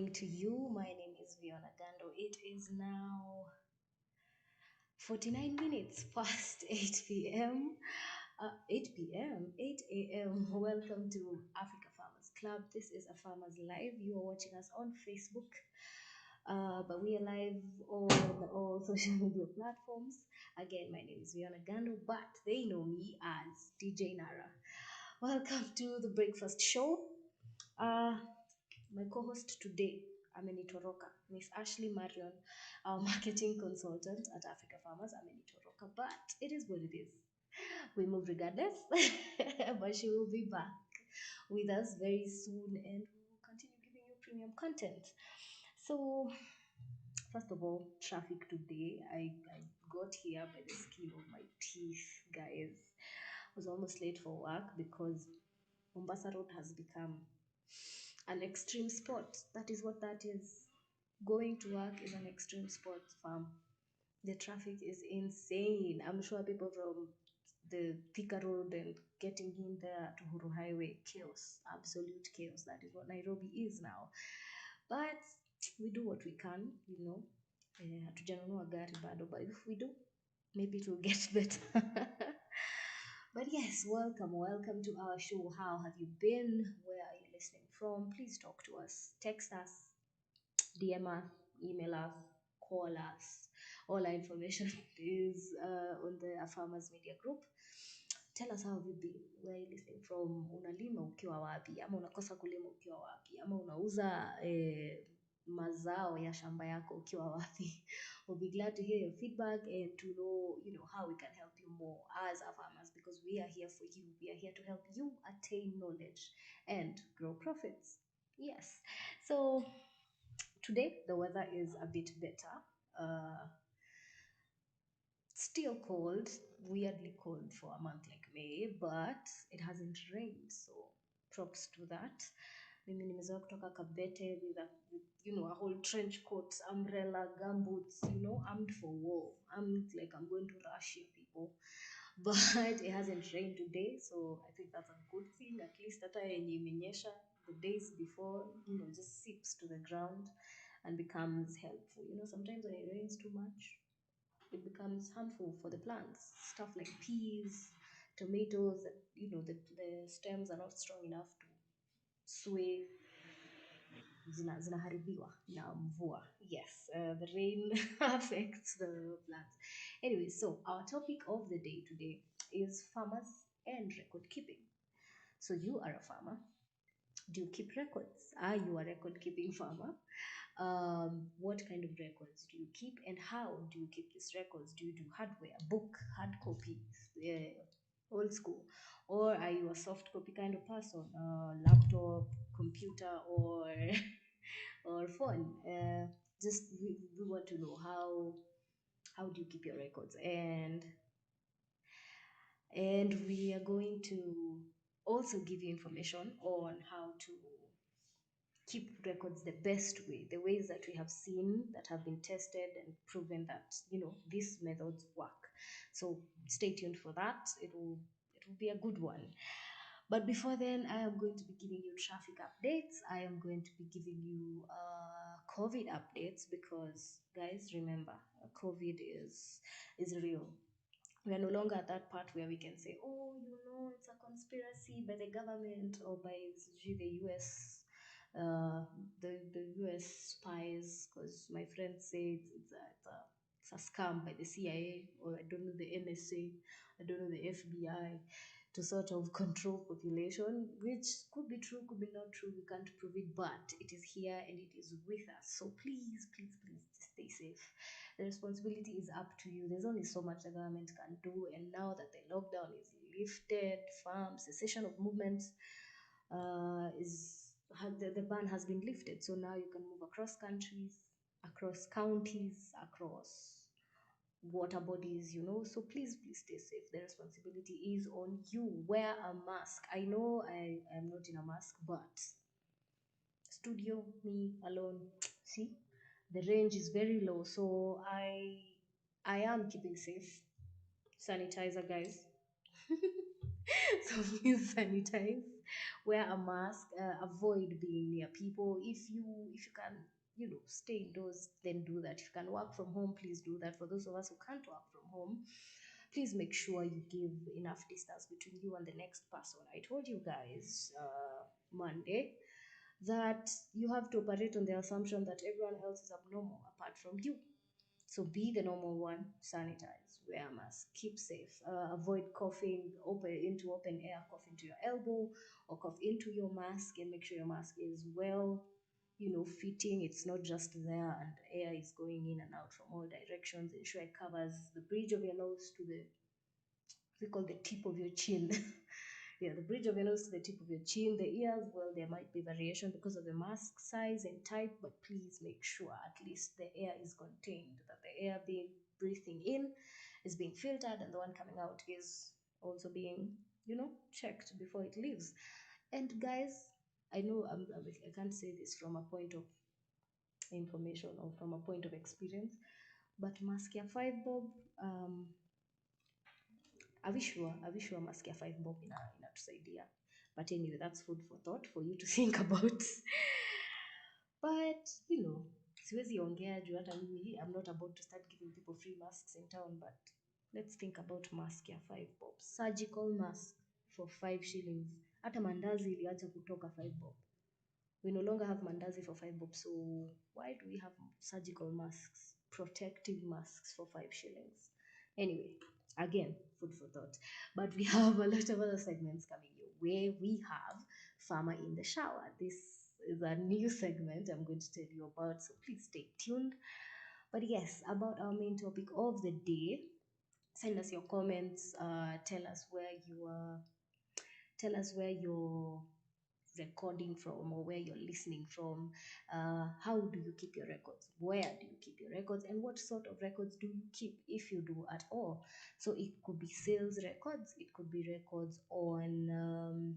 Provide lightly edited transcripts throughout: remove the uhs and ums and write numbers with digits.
morning to you. My name is Viona Gando. It is now 49 minutes past 8 p.m. 8 p.m., 8 a.m. Welcome to Africa Farmers Club. This is a Farmers Live. You are watching us on Facebook, but we are live on all social media platforms. Again, my name is Viona Gando, but they know me as DJ Nara. Welcome to the breakfast show. Uh, my co-host today, amenitoroka, Miss Ashley Marion, our marketing consultant at Africa Farmers, amenitoroka, but it is what it is. We move regardless, but she will be back with us very soon and we will continue giving you premium content. So, first of all, traffic today. I got here by the skin of my teeth, guys. I was almost late for work because Mombasa Road has become an extreme sport. That is what that is. Going to work is an extreme sport, fam. The traffic is insane. I'm sure people from the Thika Road and getting in there to Huru Highway, chaos, absolute chaos. That is what Nairobi is now. But we do what we can, you know. Hatujanunua gari bado, but if we do, maybe it will get better. But yes, welcome to our show. How have you been? Where are you listening from? Please talk to us. Text us, DM us, email us, call us. All our information is on the Farmers Media Group. Tell us how have you been? Where are you listening from? Unalima ukiwa wapi? Ama unakosa kulima ukiwa wapi? Ama unauza mazao ya shamba yako ukiwa wapi? We'll be glad to hear your feedback and to know, how we can help you more as a farmers, because we are here for you. We are here to help you attain knowledge and grow profits. Yes. So today the weather is a bit better. Still cold, weirdly cold for a month like May, but it hasn't rained, so props to that. Mimi nimezoea kutoka Kabete with a whole trench coat, umbrella, gumboots, armed for war. I'm like, I'm going to Russia, people. But it hasn't rained today, so I think that's a good thing. At least hata yenye imenyesha the days before, just seeps to the ground and becomes helpful. Sometimes when it rains too much, it becomes harmful for the plants. Stuff like peas, tomatoes, that the stems are not strong enough to sway, zinaharibiwa na mvua. Yes, the rain affects the plants. Anyway, so our topic of the day today is farmers and record keeping. So you are a farmer. Do you keep records? Are you a record keeping farmer? What kind of records do you keep and how do you keep these records? Do you do hardware, book, hard copy, old school, or are you a soft copy kind of person, laptop, computer, or or phone? Just we want to know how do you keep your records, and we are going to also give you information on how to keep records the best way, the ways that we have seen that have been tested and proven that these methods work. So stay tuned for that. It will be a good one. But before then, I am going to be giving you traffic updates. I am going to be giving you COVID updates, because guys, remember, COVID is real. We are no longer at that part where we can say, oh, it's a conspiracy by the government or by the US, the US spies, because my friends say it's a scam by the CIA, or I don't know, the NSA, I don't know, the FBI, to sort of control population, which could be true, could be not true, we can't prove it, but it is here and it is with us. So please stay safe. The responsibility is up to you. There's only so much the government can do, and now that the lockdown is lifted, cessation of movements the ban has been lifted, so now you can move across countries, across counties, across water bodies, so please stay safe. The responsibility is on you. Wear a mask. I know I am not in a mask, but studio, me alone, see, the range is very low, so I am keeping safe. Sanitizer, guys. So please sanitize. Wear a mask. Avoid being near people. If you can, stay indoors, then do that. If you can work from home, please do that. For those of us who can't work from home, please make sure you give enough distance between you and the next person. I told you guys Monday that you have to operate on the assumption that everyone else is abnormal apart from you. So be the normal one, sanitize, wear a mask, keep safe, avoid coughing into open air, cough into your elbow or cough into your mask, and make sure your mask is well, fitting. It's not just there and air is going in and out from all directions. Ensure it covers the bridge of your nose to the, we call the tip of your chin. Yeah, the bridge of your nose to the tip of your chin. The ears, well, there might be variation because of the mask size and type, but please make sure at least the air is contained, that the air being breathing in is being filtered, and the one coming out is also being, checked before it leaves. And guys, I know I can't say this from a point of information or from a point of experience, but mask ya 5 bob, avisure mask ya 5 bob inatusaidia, but anyway, that's food for thought for you to think about. But siwezi ongea juu hata mimi I'm not about to start giving people free masks in town, but let's think about mask ya 5 bob, surgical mask for 5 shillings. Hata mandazi iliacha kutoka 5 bob. We no longer have mandazi for 5 bob, so why do we have surgical masks, protective masks for 5 shillings? Anyway, again, food for thought. But we have a lot of other segments coming your way. We have Farmer in the Shower. This is a new segment I'm going to tell you about, so please stay tuned. But yes, about our main topic of the day, send us your comments. Tell us where you're recording from or where you're listening from. How do you keep your records? Where do you keep your records? And what sort of records do you keep, if you do at all? So it could be sales records, it could be records on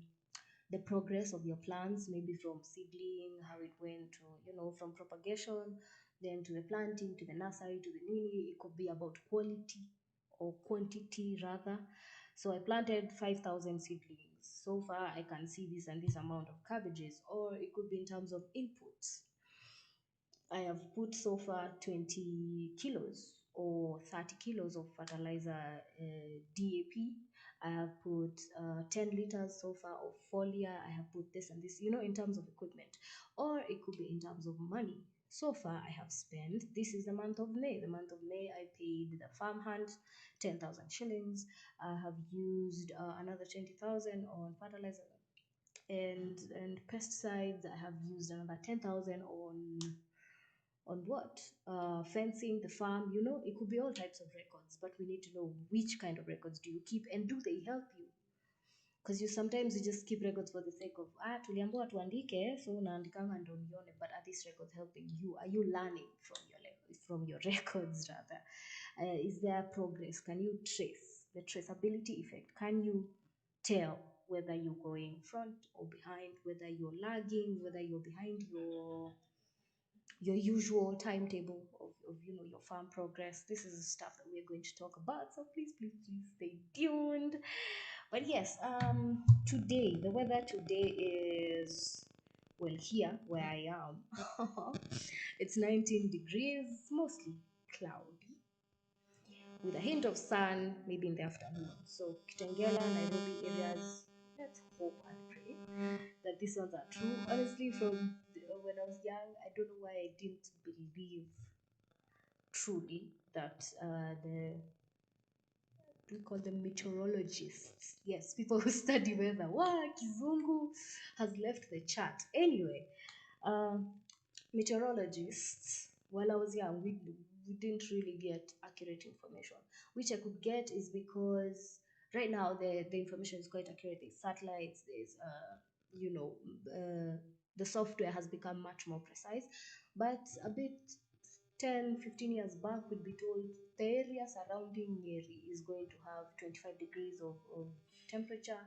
the progress of your plants, maybe from seedling, how it went to, from propagation, then to the planting, to the nursery, to the nini. It could be about quality or quantity rather. So I planted 5,000 seedlings. So far, I can see this and this amount of cabbages. Or it could be in terms of inputs. I have put so far 20 kilos or 30 kilos of fertilizer, DAP. I have put 10 liters so far of foliar. I have put this and this, in terms of equipment. Or it could be in terms of money. So far, I have spent, this is the month of May. The month of May, I paid the farmhand 10,000 shillings. I have used another 20,000 on fertilizer and pesticides. I have used another 10,000 on what? Fencing the farm. It could be all types of records, but we need to know which kind of records do you keep and do they help you? Because sometimes you just keep records for the sake of tuliambiwa tuandike, so unaandikanga ndo nione, but are these records helping you? Are you learning from your records rather? Is there progress? Can you trace the traceability effect? Can you tell whether you're going front or behind, whether you're lagging, whether you're behind your usual timetable of your farm progress? This is the stuff that we're going to talk about, so please stay tuned. But yes, today the weather today is, well, here where I am, it's 19 degrees, mostly cloudy with a hint of sun maybe in the afternoon. So Kitengela, Nairobi areas, let's hope and pray that these ones are true. Honestly, from when I was young, I don't know why I didn't believe truly that we call them meteorologists. Yes, people who study weather. Wow, Kizungu has left the chat. Anyway, meteorologists, while I was young, we didn't really get accurate information. Which I could get is because right now the information is quite accurate. There's satellites, there's the software has become much more precise, but a bit 10-15 years back we'd be told the area surrounding Nyeri is going to have 25 degrees of temperature,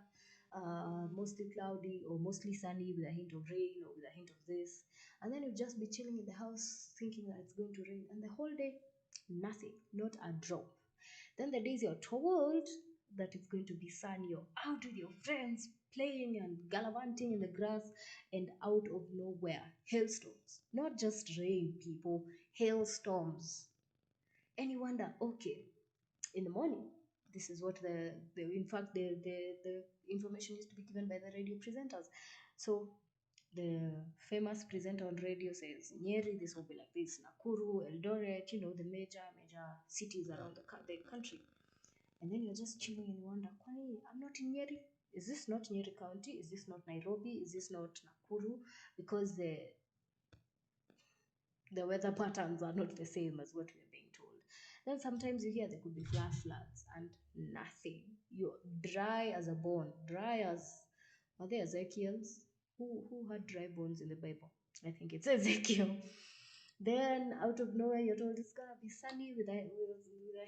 mostly cloudy or mostly sunny with a hint of rain or with a hint of this, and then you'd just be chilling in the house thinking that it's going to rain, and the whole day nothing, not a drop. Then the days you're told that it's going to be sunny, you're out with your friends playing and gallivanting in the grass, and out of nowhere, hailstones. Not just rain, people, hailstorms. And you wonder, okay, in the morning, this is what the in fact the information is to be given by the radio presenters. So the famous presenter on radio says, Nyeri, this will be like this, Nakuru, Eldoret, the major cities around the country. And then you're just chilling and you wonder, Kwani, I'm not in Nyeri? Is this not Nyeri County? Is this not Nairobi? Is this not Nakuru? Because the weather patterns are not the same as what we're being told. Then sometimes you hear there could be flash floods and nothing. You're dry as a bone, dry as, are they Ezekiel's? Who had dry bones in the Bible? I think it's Ezekiel. Then out of nowhere, you're told it's gonna be sunny with a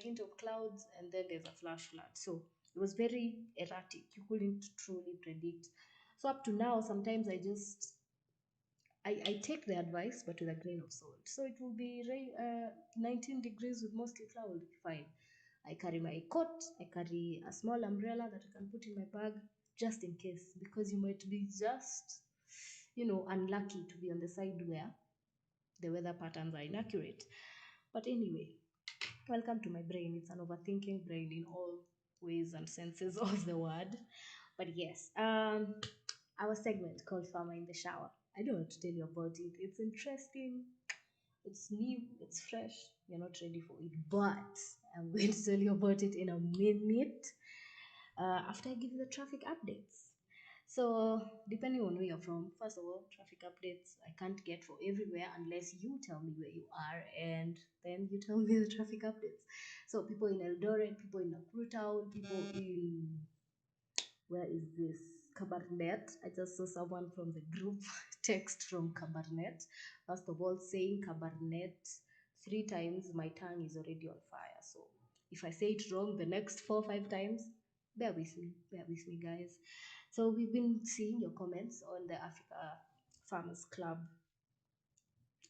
hint of clouds, and then there's a flash flood. So it was very erratic. You couldn't truly predict. So up to now, sometimes I take the advice, but with a grain of salt. So it will be 19 degrees with mostly cloud. Fine. I carry my coat. I carry a small umbrella that I can put in my bag just in case, because you might be just, unlucky to be on the side where the weather patterns are inaccurate. But anyway, welcome to my brain. It's an overthinking brain in all ways and senses of the word. But yes, our segment called Farmer in the Shower. I don't want to tell you about it. It's interesting, it's new, it's fresh. You're not ready for it, but I'm going to tell you about it in a minute after I give you the traffic updates. So, depending on where you're from, first of all, traffic updates I can't get for everywhere unless you tell me where you are and then you tell me the traffic updates. So, people in Eldoret, people in Nakuru town, people in, where is this? Kabarnet. I just saw someone from the group text from Kabarnet. First of all, saying Kabarnet three times, my tongue is already on fire. So if I say it wrong the next 4 or 5 times, bear with me, guys. So we've been seeing your comments on the Africa Farmers Club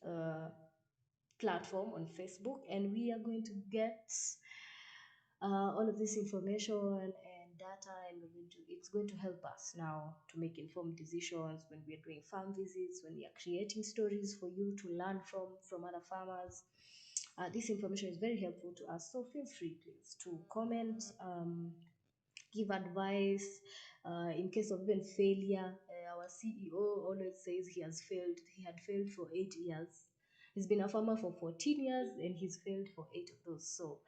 uh, platform on Facebook, and we are going to get all of this information and data, and it's going to help us now to make informed decisions when we are doing farm visits, when we are creating stories for you to learn from other farmers. This information is very helpful to us, so feel free, please, to comment, give advice in case of even failure. Our CEO always says he has failed. He had failed for 8 years. He's been a farmer for 14 years and he's failed for 8 of those. So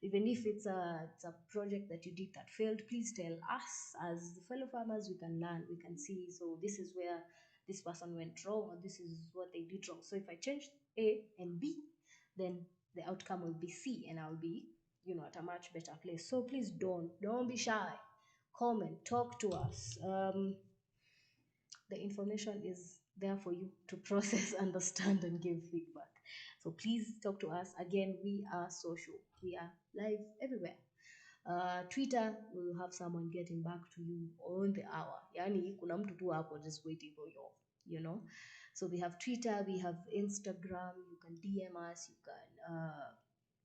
even if it's a project that you did that failed, please tell us as fellow farmers. We can learn, we can see. So this is where this person went wrong, or this is what they did wrong. So if I change A and B, then the outcome will be C, and I'll be at a much better place. So please don't be shy. Comment, talk to us. The information is there for you to process, understand, and give feedback. So please talk to us. Again, we are social. We are live everywhere. Twitter, will have someone getting back to you on the hour. Yani, kuna mtu tu hapo just waiting for you. So we have Twitter, we have Instagram. You can DM us. You can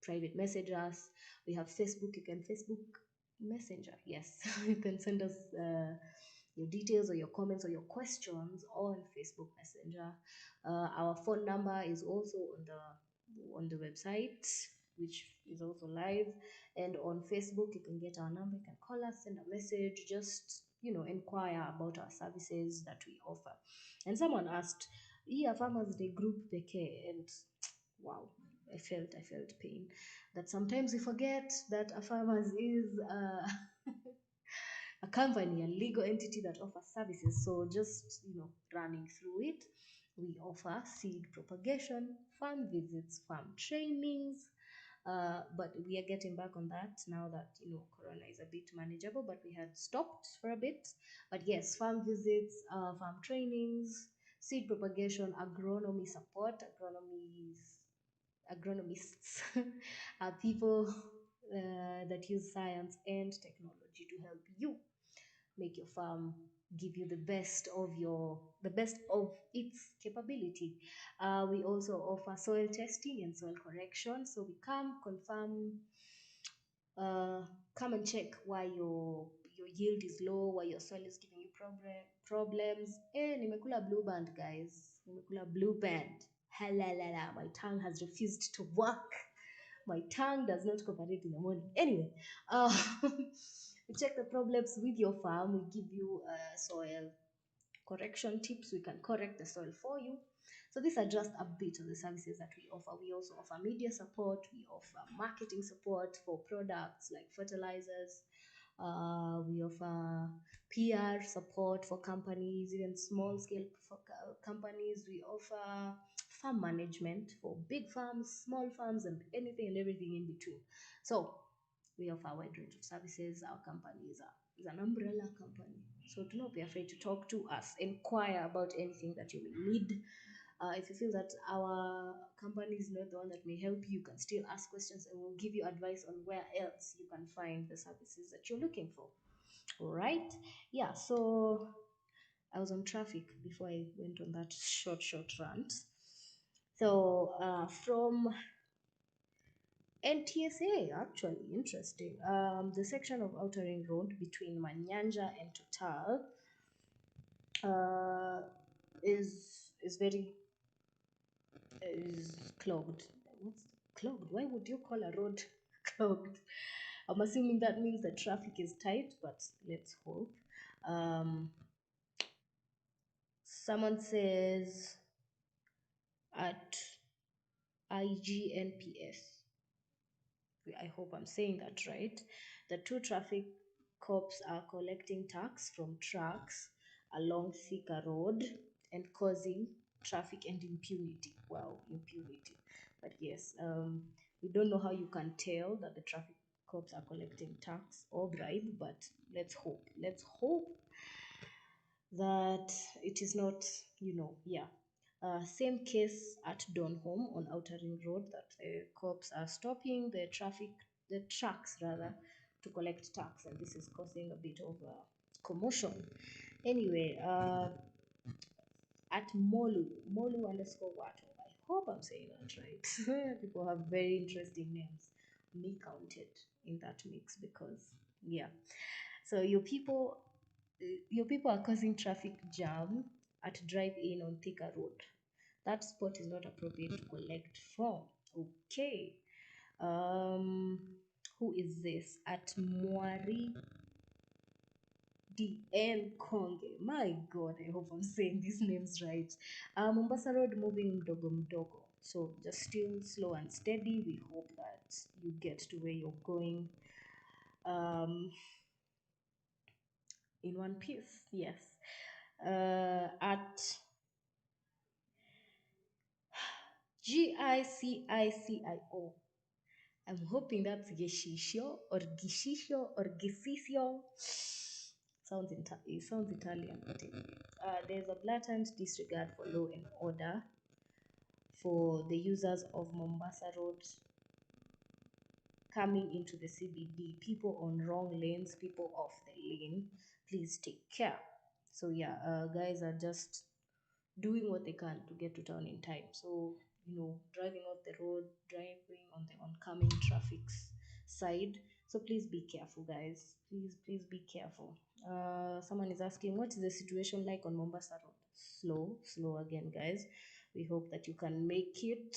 private message us. We have Facebook. You can Facebook Messenger. Yes, you can send us your details or your comments or your questions on Facebook Messenger. Our phone number is also on the website, which is also live, and on Facebook you can get our number. You can call us, send a message, just inquire about our services that we offer. And someone asked, "Yeah, Farmers Day group peke," and wow, I felt pain that sometimes we forget that a farmers is a company, a legal entity that offers services. So just running through it, we offer seed propagation, farm visits, farm trainings. But we are getting back on that now that Corona is a bit manageable. But we had stopped for a bit. But yes, farm visits, farm trainings, seed propagation, agronomy support. Agronomists are people that use science and technology to help you make your farm give you the best of its capability. We also offer soil testing and soil correction. So we come confirm, come and check why your your yield is low, why your soil is giving you problems. Nimekula blue band, guys. Nimekula blue band. Halalala, my tongue has refused to work. My tongue does not cooperate in the morning. Anyway, uh, we check the problems with your farm. We give you soil correction tips. We can correct the soil for you. So these are just a bit of the services that we offer. We also offer media support. We offer marketing support for products like fertilizers. We offer PR support for companies, even small scale companies. We offer farm management for big farms, small farms, and anything and everything in between. So we offer a wide range of services. Our company is an umbrella company. So do not be afraid to talk to us. Inquire about anything that you may need. If you feel that our company is not the one that may help you, you can still ask questions and we'll give you advice on where else you can find the services that you're looking for. All right. Yeah. So I was on traffic before I went on that short rant. So from NTSA, actually interesting. The section of Outer Ring Road between Manyanja and Total uh, is very is clogged. What's clogged? Why would you call a road clogged? I'm assuming that means the traffic is tight, but let's hope. Um, Someone says at IGNPS. I hope I'm saying that right. The two traffic cops are collecting tax from trucks along Thika Road and causing traffic and impunity. Wow, impunity. But yes, we don't know how you can tell that the traffic cops are collecting tax or bribe, but let's hope. Let's hope that it is not, yeah. Same case at Donholm on Outer Ring Road that the cops are stopping the trucks rather, to collect tax, and this is causing a bit of commotion. Anyway, at Molu underscore Wato. I hope I'm saying that right. People have very interesting names. Me counted in that mix because, yeah. So your people are causing traffic jam at drive-in on Thika Road. That spot is not appropriate to collect from. Okay. Um, who is this? At Mwari DN Konge. My God, I hope I'm saying these names right. Mombasa Road moving mdogo mdogo. So just still slow and steady. We hope that you get to where you're going in one piece. Yes. At GICICIO. I'm hoping that's Geshisho or Gishisho or Gisisio. It sounds Italian, but anyway. There's a blatant disregard for law and order for the users of Mombasa Road coming into the CBD. People on wrong lanes, people off the lane. Please take care. So yeah, guys are just doing what they can to get to town in time. So, driving off the road, driving on the oncoming traffic's side. So please be careful, guys. Please be careful. Someone is asking, what is the situation like on Mombasa Road? Slow again, guys. We hope that you can make it.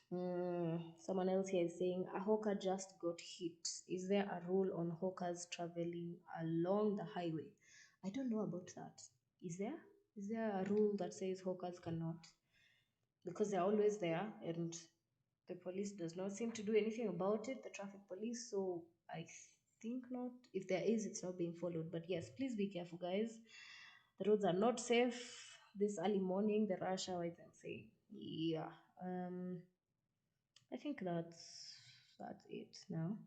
Someone else here is saying a hawker just got hit. Is there a rule on hawkers traveling along the highway? I don't know about that. Is there? Is there a rule that says hawkers cannot? Because they're always there and the police does not seem to do anything about it, the traffic police. So I think not. If there is, it's not being followed. But yes, please be careful, guys. The roads are not safe this early morning. The rush hour, I can say. Yeah. I think that's it now.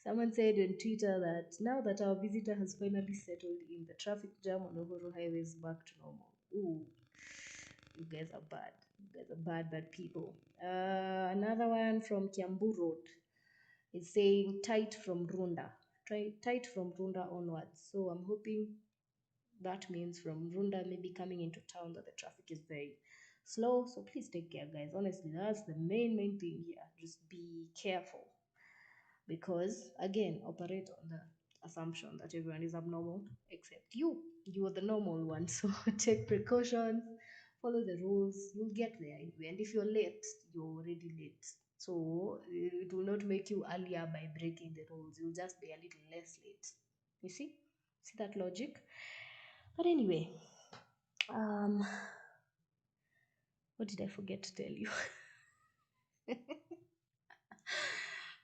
Someone said on Twitter that now that our visitor has finally settled in, the traffic jam on Uhuru Highway is back to normal. Ooh, you guys are bad. You guys are bad people. Another one from Kiambu Road is saying tight from Runda. Tight from Runda onwards. So I'm hoping that means from Runda maybe coming into town that the traffic is very slow. So please take care, guys. Honestly, that's the main thing here. Just be careful because again, operate on the assumption that everyone is abnormal except you. You are the normal one. So take precautions, follow the rules. You'll get there anyway. And if you're late, you're already late. So it will not make you earlier by breaking the rules. You'll just be a little less late. You see? See that logic? But anyway, um, what did I forget to tell you?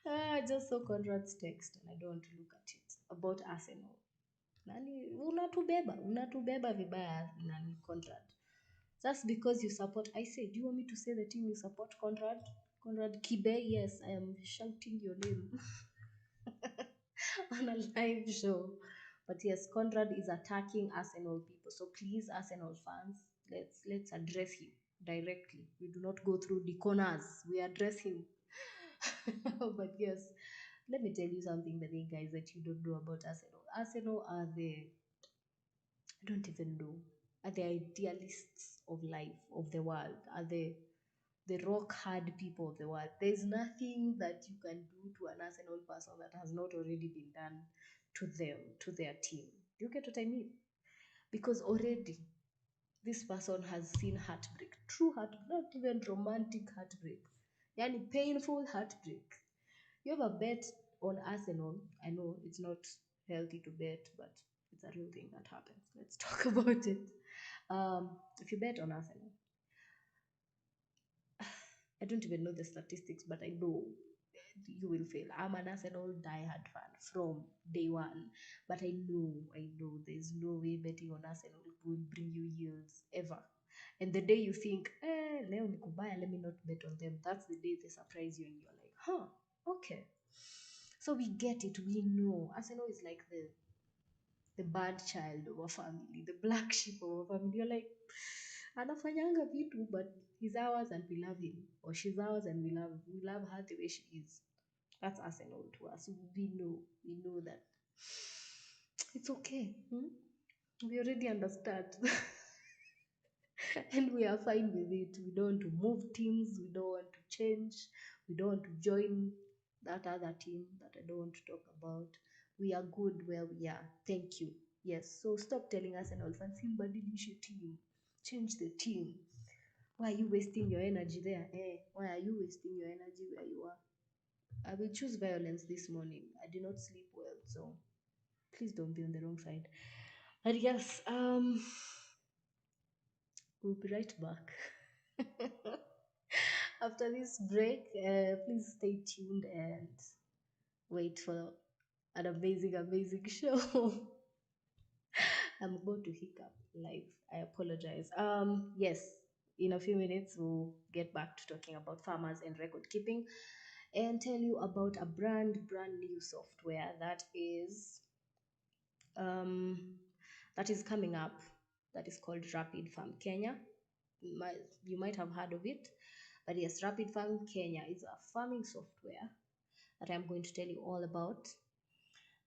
I just saw Conrad's text and I don't want to look at it about Arsenal. Nani unatubeba vibaya nani Conrad. Just because you support, I say, do you want me to say the team you support, Conrad? Conrad Kibe, yes, I am shouting your name on a live show. But yes, Conrad is attacking Arsenal people. So please, Arsenal fans, let's address him directly. We do not go through the corners. We address him. But yes, let me tell you something, by the way, guys, that you don't know about Arsenal. Arsenal are the, I don't even know, are the idealists of life, of the world, are the rock hard people of the world. There's nothing that you can do to an Arsenal person that has not already been done to them, to their team. Do you get what I mean? Because already this person has seen heartbreak, true heartbreak, not even romantic heartbreak, yani painful heartbreak. You ever bet on Arsenal? I know it's not healthy to bet, but it's a real thing that happens. Let's talk about it. If you bet on Arsenal, I don't even know the statistics, but I know you will fail. I'm an Arsenal diehard fan from day one, but I know there's no way betting on Arsenal will bring you yields ever. And the day you think, leo ni kubaya, let me not bet on them, that's the day they surprise you and you're like, huh, okay. So we get it, we know. Arsenal is like the bad child of a family, the black sheep of a family. You're like, anafanyanga vitu, but he's ours and we love him, or she's ours and we love her the way she is. That's Arsenal to us. We know that it's okay. We already understand. And we are fine with it. We don't want to move teams, we don't want to change, we don't want to join that other team that I don't want to talk about. We are good where we are. Thank you. Yes. So stop telling us and all fans, badilishe team. Change the team. Why are you wasting your energy there? Why are you wasting your energy where you are? I will choose violence this morning. I did not sleep well, so please don't be on the wrong side. But yes, we'll be right back. After this break, please stay tuned and wait for an amazing, amazing show. I'm about to hiccup live. I apologize. Yes, in a few minutes we'll get back to talking about farmers and record keeping and tell you about a brand new software um that is coming up, that is called Rapid Farm Kenya. You might have heard of it, but yes, Rapid Farm Kenya is a farming software that I'm going to tell you all about.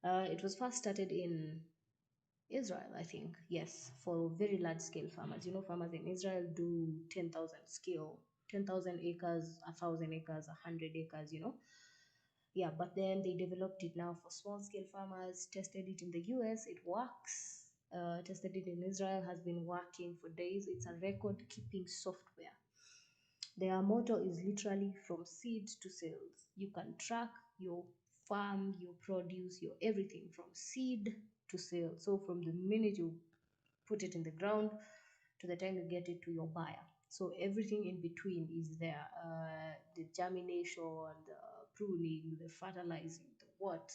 It was first started in Israel, I think. Yes, for very large scale farmers. Farmers in Israel do 10,000 scale, 10,000 acres, 1,000 acres, 100 acres, Yeah, but then they developed it now for small scale farmers, tested it in the US, it works. Tested it in Israel, has been working for days. It's a record keeping software. Their motto is literally from seed to sales. You can track your farm, your produce, your everything from seed to sale. So from the minute you put it in the ground to the time you get it to your buyer. So everything in between is there. The germination, the pruning, the fertilizing, the what,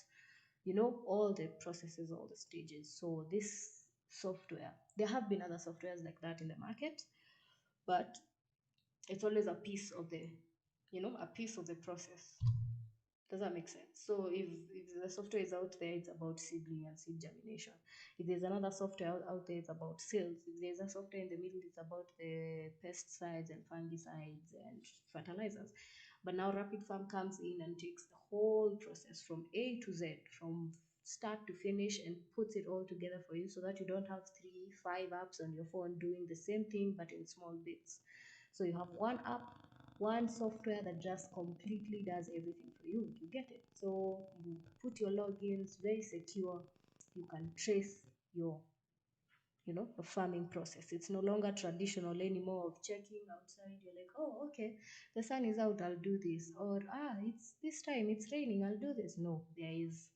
all the processes, all the stages. So this software, there have been other softwares like that in the market, but it's always a piece of the process. Does that make sense? So if the software is out there, it's about seedling and seed germination. If there's another software out there, it's about sales. If there's a software in the middle, it's about the pesticides and fungicides and fertilizers. But now Rapid Farm comes in and takes the whole process from A to Z, from start to finish, and puts it all together for you so that you don't have 3, 5 apps on your phone doing the same thing but in small bits. So you have one app, one software that just completely does everything for you. You get it. So you put put your logins, very secure. You can trace your the farming process. It's no longer traditional anymore of checking outside. You're like, oh, okay, the sun is out, I'll do this. Or, it's this time, it's raining, I'll do this. No, there is,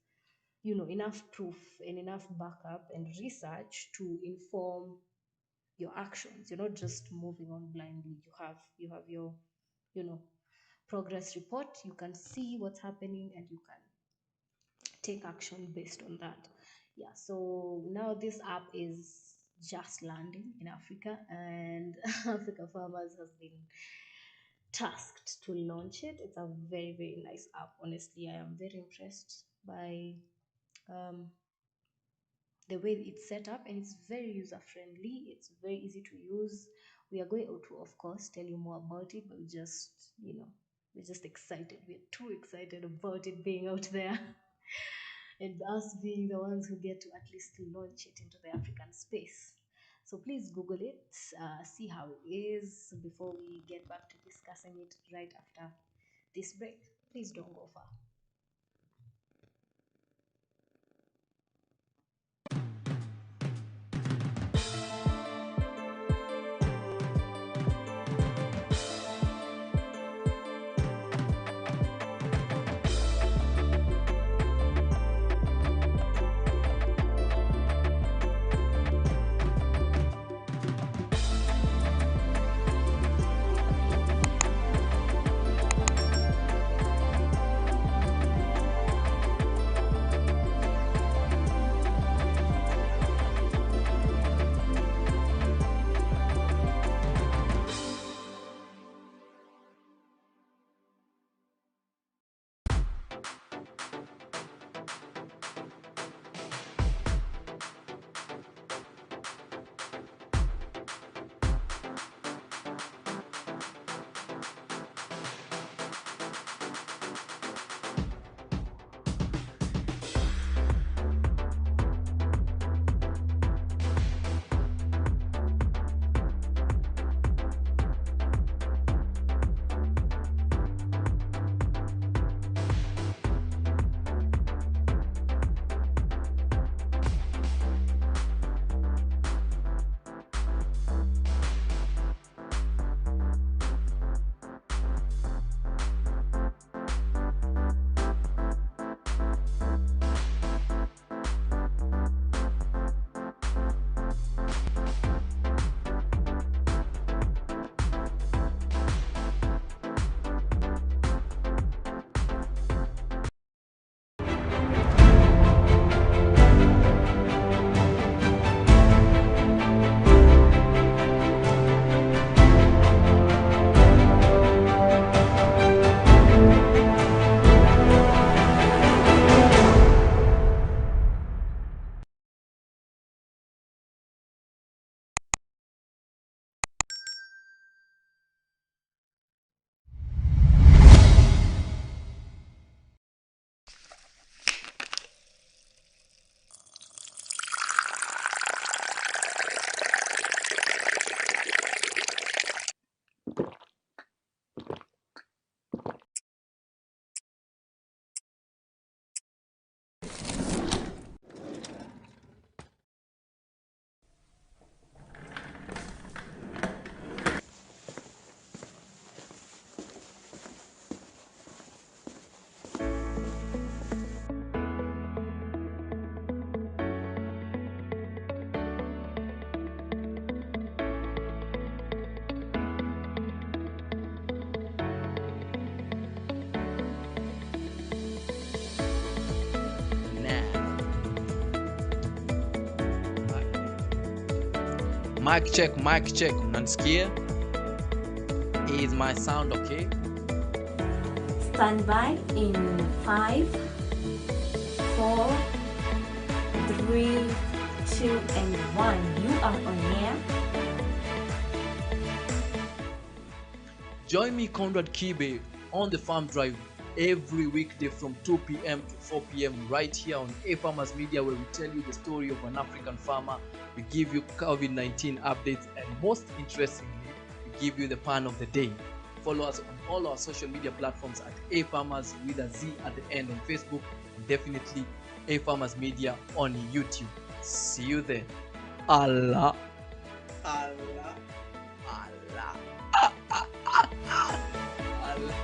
enough proof and enough backup and research to inform your actions. You're not just moving on blindly. You have your, you know, progress report. You can see what's happening and you can take action based on that. Yeah, so now this app is just landing in Africa, and Africa Farmers has been tasked to launch it. It's a very, very nice app. Honestly, I am very impressed by um, the way it's set up, and it's very user friendly. It's very easy to use. We are going to, of course, tell you more about it, but we're just excited. We're too excited about it being out there. And us being the ones who get to at least launch it into the African space. So please Google it, see how it is before we get back to discussing it right after this break. Please don't go far. Mic check, unanisikia? Is my sound okay? Stand by in 5, 4, 3, 2, and 1. You are on air. Join me, Conrad Kibe, on the Farm Drive every weekday from 2 p.m. to 4 p.m. right here on A Farmers Media, where we tell you the story of an African farmer. We give you COVID-19 updates, and most interestingly, we give you the pan of the day. follow us on all our social media platforms at A Farmers with a Z at the end on Facebook, and definitely A Farmers Media on YouTube. See you there. Allah. Allah. Allah. Allah.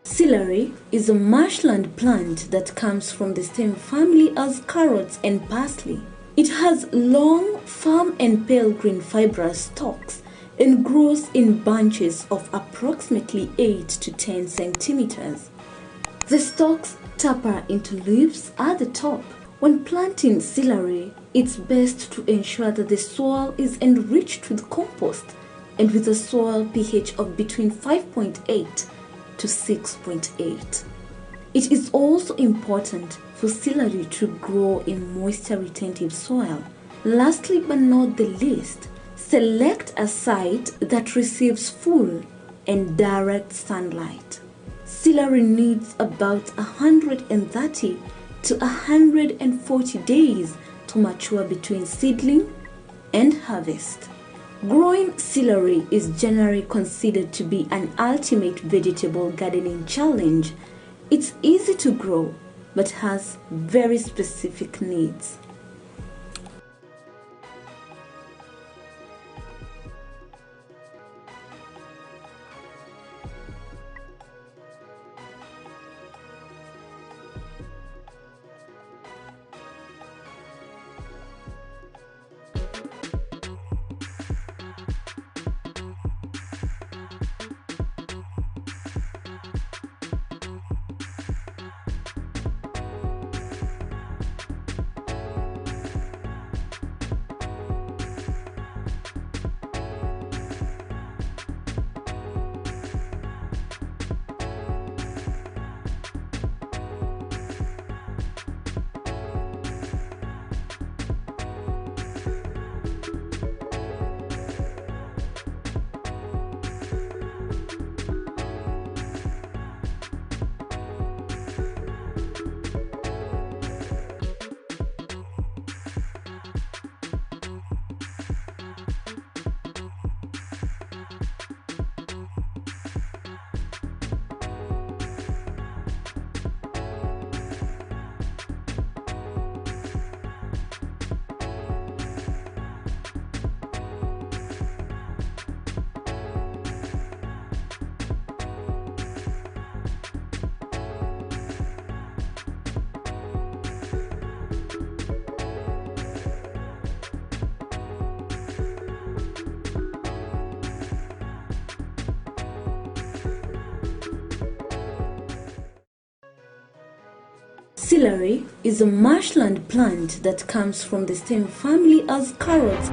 Celery is a marshland plant that comes from the same family as carrots and parsley. It has long, firm and pale green fibrous stalks and grows in bunches of approximately 8 to 10 centimeters. The stalks taper into leaves at the top. When planting celery, it's best to ensure that the soil is enriched with compost and with a soil pH of between 5.8 to 6.8. It is also important for celery to grow in moisture-retentive soil. Lastly but not the least, select a site that receives full and direct sunlight. Celery needs about 130 to 140 days to mature between seedling and harvest. Growing celery is generally considered to be an ultimate vegetable gardening challenge. It's easy to grow, but has very specific needs. Celery is a marshland plant that comes from the same family as carrots.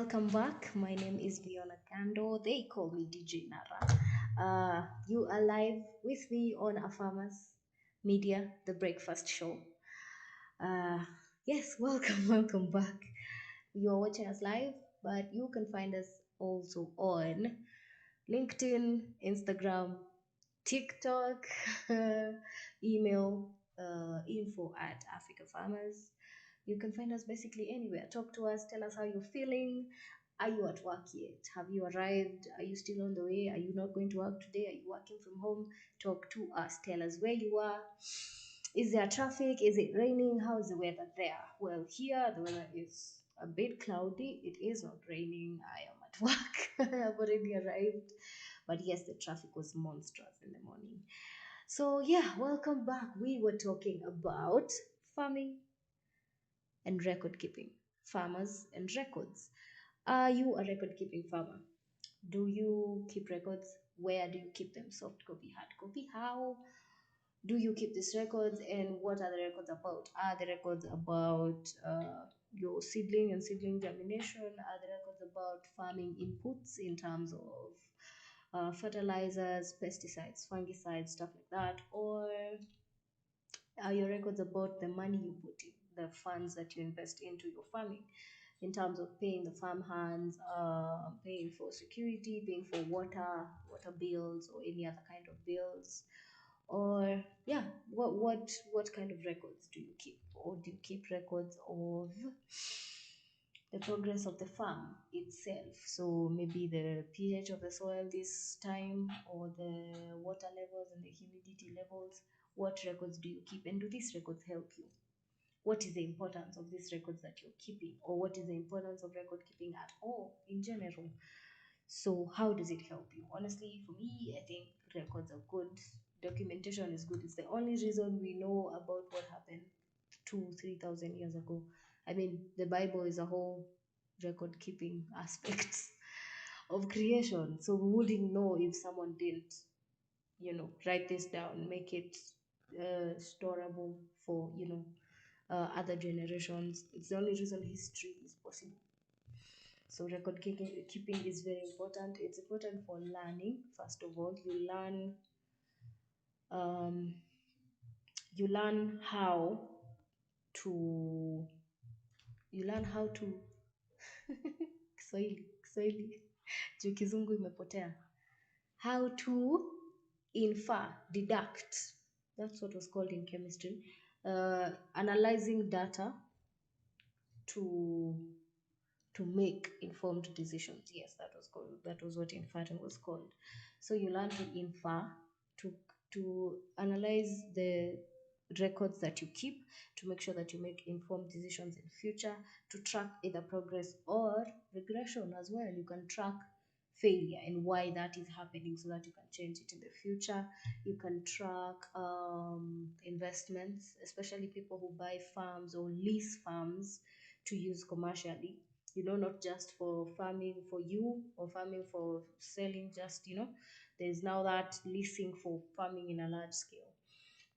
welcome back. My name is Fiona Kando. They call me DJ Nara. You are live with me on A Farmers Media, the breakfast show. Uh, yes, welcome, welcome back. You are watching us live, but you can find us also on LinkedIn, Instagram, TikTok, email, info at Africa Farmers. You can find us basically anywhere. Talk to us, tell us how you're feeling. Are you at work yet? Have you arrived? Are you still on the way? Are you not going to work today? Are you working from home? Talk to us. Tell us where you are. Is there traffic? Is it raining? How is the weather there? Well, here the weather is a bit cloudy. It is not raining. I am at work. I have already arrived. But yes, the traffic was monstrous in the morning. So, yeah, welcome back. We were talking about farming and record keeping, farmers and records. Are you a record keeping farmer? Do you keep records? Where do you keep them? Soft copy, hard copy? How do you keep these records, and what are the records about? Are the records about your seedling and seedling germination? Are the records about farming inputs in terms of fertilizers, pesticides, fungicides, stuff like that? Or are your records about the money you put in, the funds that you invest into your farming, in terms of paying the farm hands, paying for security, paying for water bills, or any other kind of bills? Or yeah, what kind of records do you keep? Or do you keep records of the progress of the farm itself? So maybe the pH of the soil this time, or the water levels and the humidity levels. What records do you keep, and do these records help you? What is the importance of these records that you're keeping, or what is the importance of record keeping at all in general? So how does it help you? Honestly, for me, I think records are good. Documentation is good. It's the only reason we know about what happened 2 3 thousand years ago. I mean, the Bible is a whole record keeping aspect of creation, so we wouldn't know if someone didn't, write this down, make it storable for, other generations. It's the only reason history is possible. So record keeping is very important. It's important for learning. First of all, um, you learn how to Kiswahili juu kizungu imepotea. How to infer, deduct. That's what was called in chemistry. Analyzing data to make informed decisions. Yes, that was what inferring was called. So you learn to infer, to analyze the records that you keep, to make sure that you make informed decisions in future, to track either progress or regression as well. You can track failure and why that is happening, so that you can change it in the future. You can track investments, especially people who buy farms or lease farms to use commercially, not just for farming for you or farming for selling, just, there's now that leasing for farming in a large scale.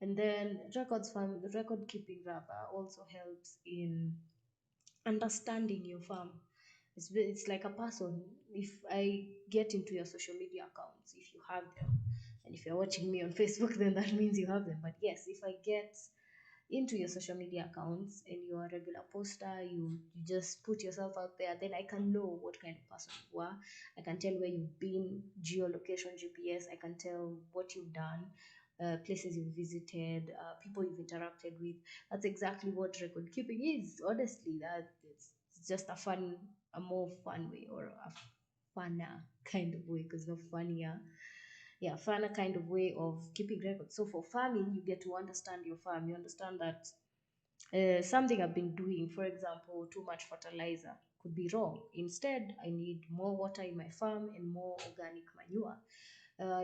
And then record keeping rather also helps in understanding your farm. It's like a person. If I get into your social media accounts, if you have them, and if you're watching me on Facebook, then that means you have them. But yes, if I get into your social media accounts and you're a regular poster, you just put yourself out there, then I can know what kind of person you are. I can tell where you've been, geolocation, GPS. I can tell what you've done, places you've visited, people you've interacted with. That's exactly what record keeping is. Honestly, that it's just a more fun way, or a funner kind of way, because not funnier. Yeah, funner kind of way of keeping records. So for farming, you get to understand your farm. You understand that something I've been doing, for example, too much fertilizer, could be wrong. Instead, I need more water in my farm and more organic manure.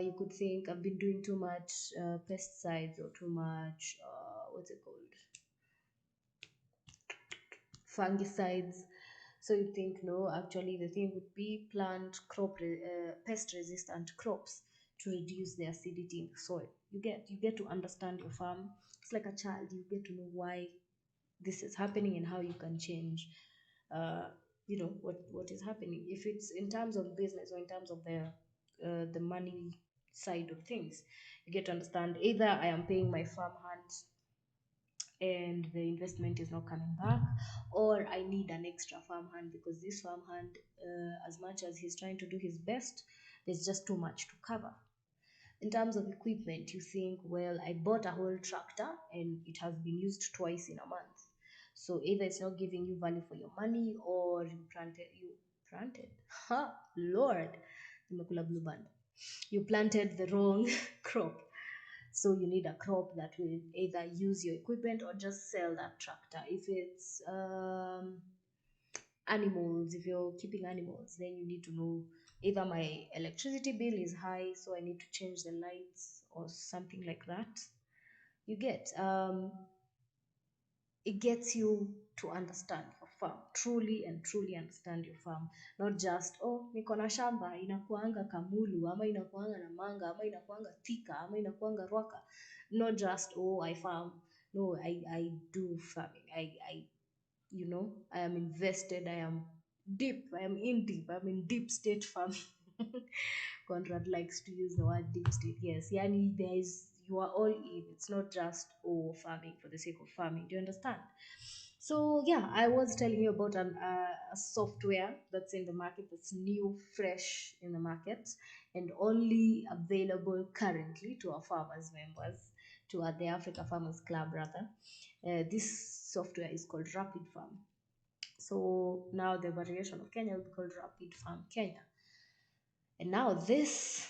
You could think I've been doing too much pesticides, or too much, what's it called? Fungicides. So you think, no, actually the thing would be plant pest resistant crops to reduce the acidity in the soil. You get to understand your farm. It's like a child. You get to know why this is happening and how you can change what is happening. If it's in terms of business or in terms of the money side of things, you get to understand either I am paying my farmhand and the investment is not coming back, or I need an extra farmhand because this farmhand, as much as he's trying to do his best, there's just too much to cover. In terms of equipment, you think, well, I bought a whole tractor and it has been used twice in a month. So either it's not giving you value for your money, or you planted, ha, Lord, nimekula blue band. You planted the wrong crop. So you need a crop that will either use your equipment or just sell that tractor. If it's animals, if you're keeping animals, then you need to know either my electricity bill is high, so I need to change the lights or something like that. You get it gets you to understand your farm, truly and truly understand your farm, not just oh, niko na shamba inakuanga Kamulu ama inakuanga Namanga ama inakuanga Thika ama inakuanga Rwaka. Not just oh, I farm. No, I do farming. I am invested. I'm in deep state farming. Conrad likes to use the word deep state. Yes, yani you are all in. It's not just farming for the sake of farming. Do you understand? So yeah, I was telling you about a software that's in the market, that's new, fresh in the market, and only available currently to our farmers members, to the Africa Farmers Club rather. This software is called Rapid Farm. So now the variation of Kenya will be called Rapid Farm Kenya. And now uh, this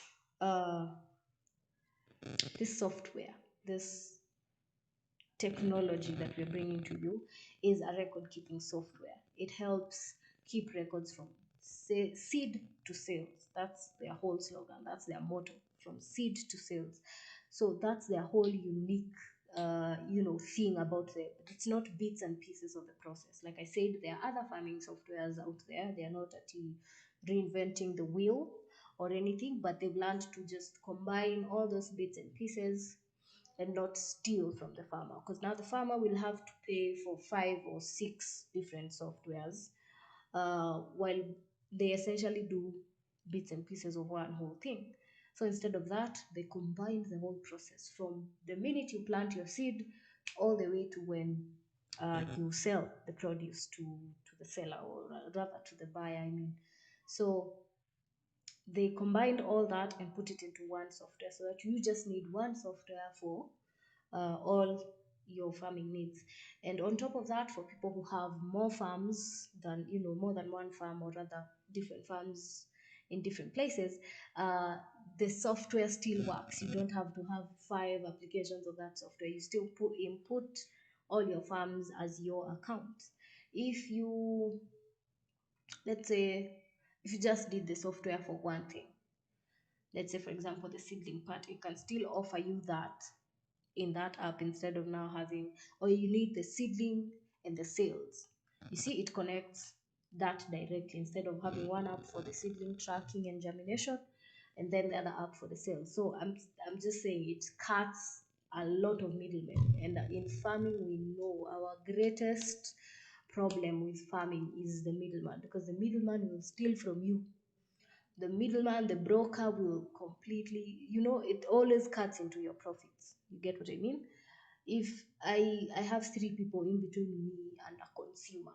software, this technology that we're bringing to you is a record keeping software. It helps keep records from seed to sales. That's their whole slogan. That's their motto, from seed to sales. So that's their whole unique thing about it. But it's not bits and pieces of the process. Like I said, there are other farming softwares out there. They are not actually reinventing the wheel or anything, but they've learned to just combine all those bits and pieces and not steal from the farmer, because now the farmer will have to pay for 5 or 6 different softwares, while they essentially do bits and pieces of one whole thing. So instead of that, they combine the whole process from the minute you plant your seed all the way to when you sell the produce to the seller, or rather to the buyer, I mean. So they combined all that and put it into one software, so that you just need one software for all your farming needs. And on top of that, for people who have more farms than, more than one farm, or rather different farms in different places, uh, the software still works. You don't have to have 5 applications of that software. You still input all your farms as your account. If you, let's say, if you just did the software for one thing, let's say for example the seedling part, it can still offer you that in that app, instead of now having, or you need the seedling and the sales. You see, it connects that directly, instead of having one app for the seedling tracking and germination and then the other app for the sales. So I'm just saying it cuts a lot of middlemen. And in farming, we know our greatest problem with farming is the middleman, because the middleman will steal from you. The middleman, the broker, will completely, it always cuts into your profits. You get what I mean? If I have 3 people in between me and a consumer,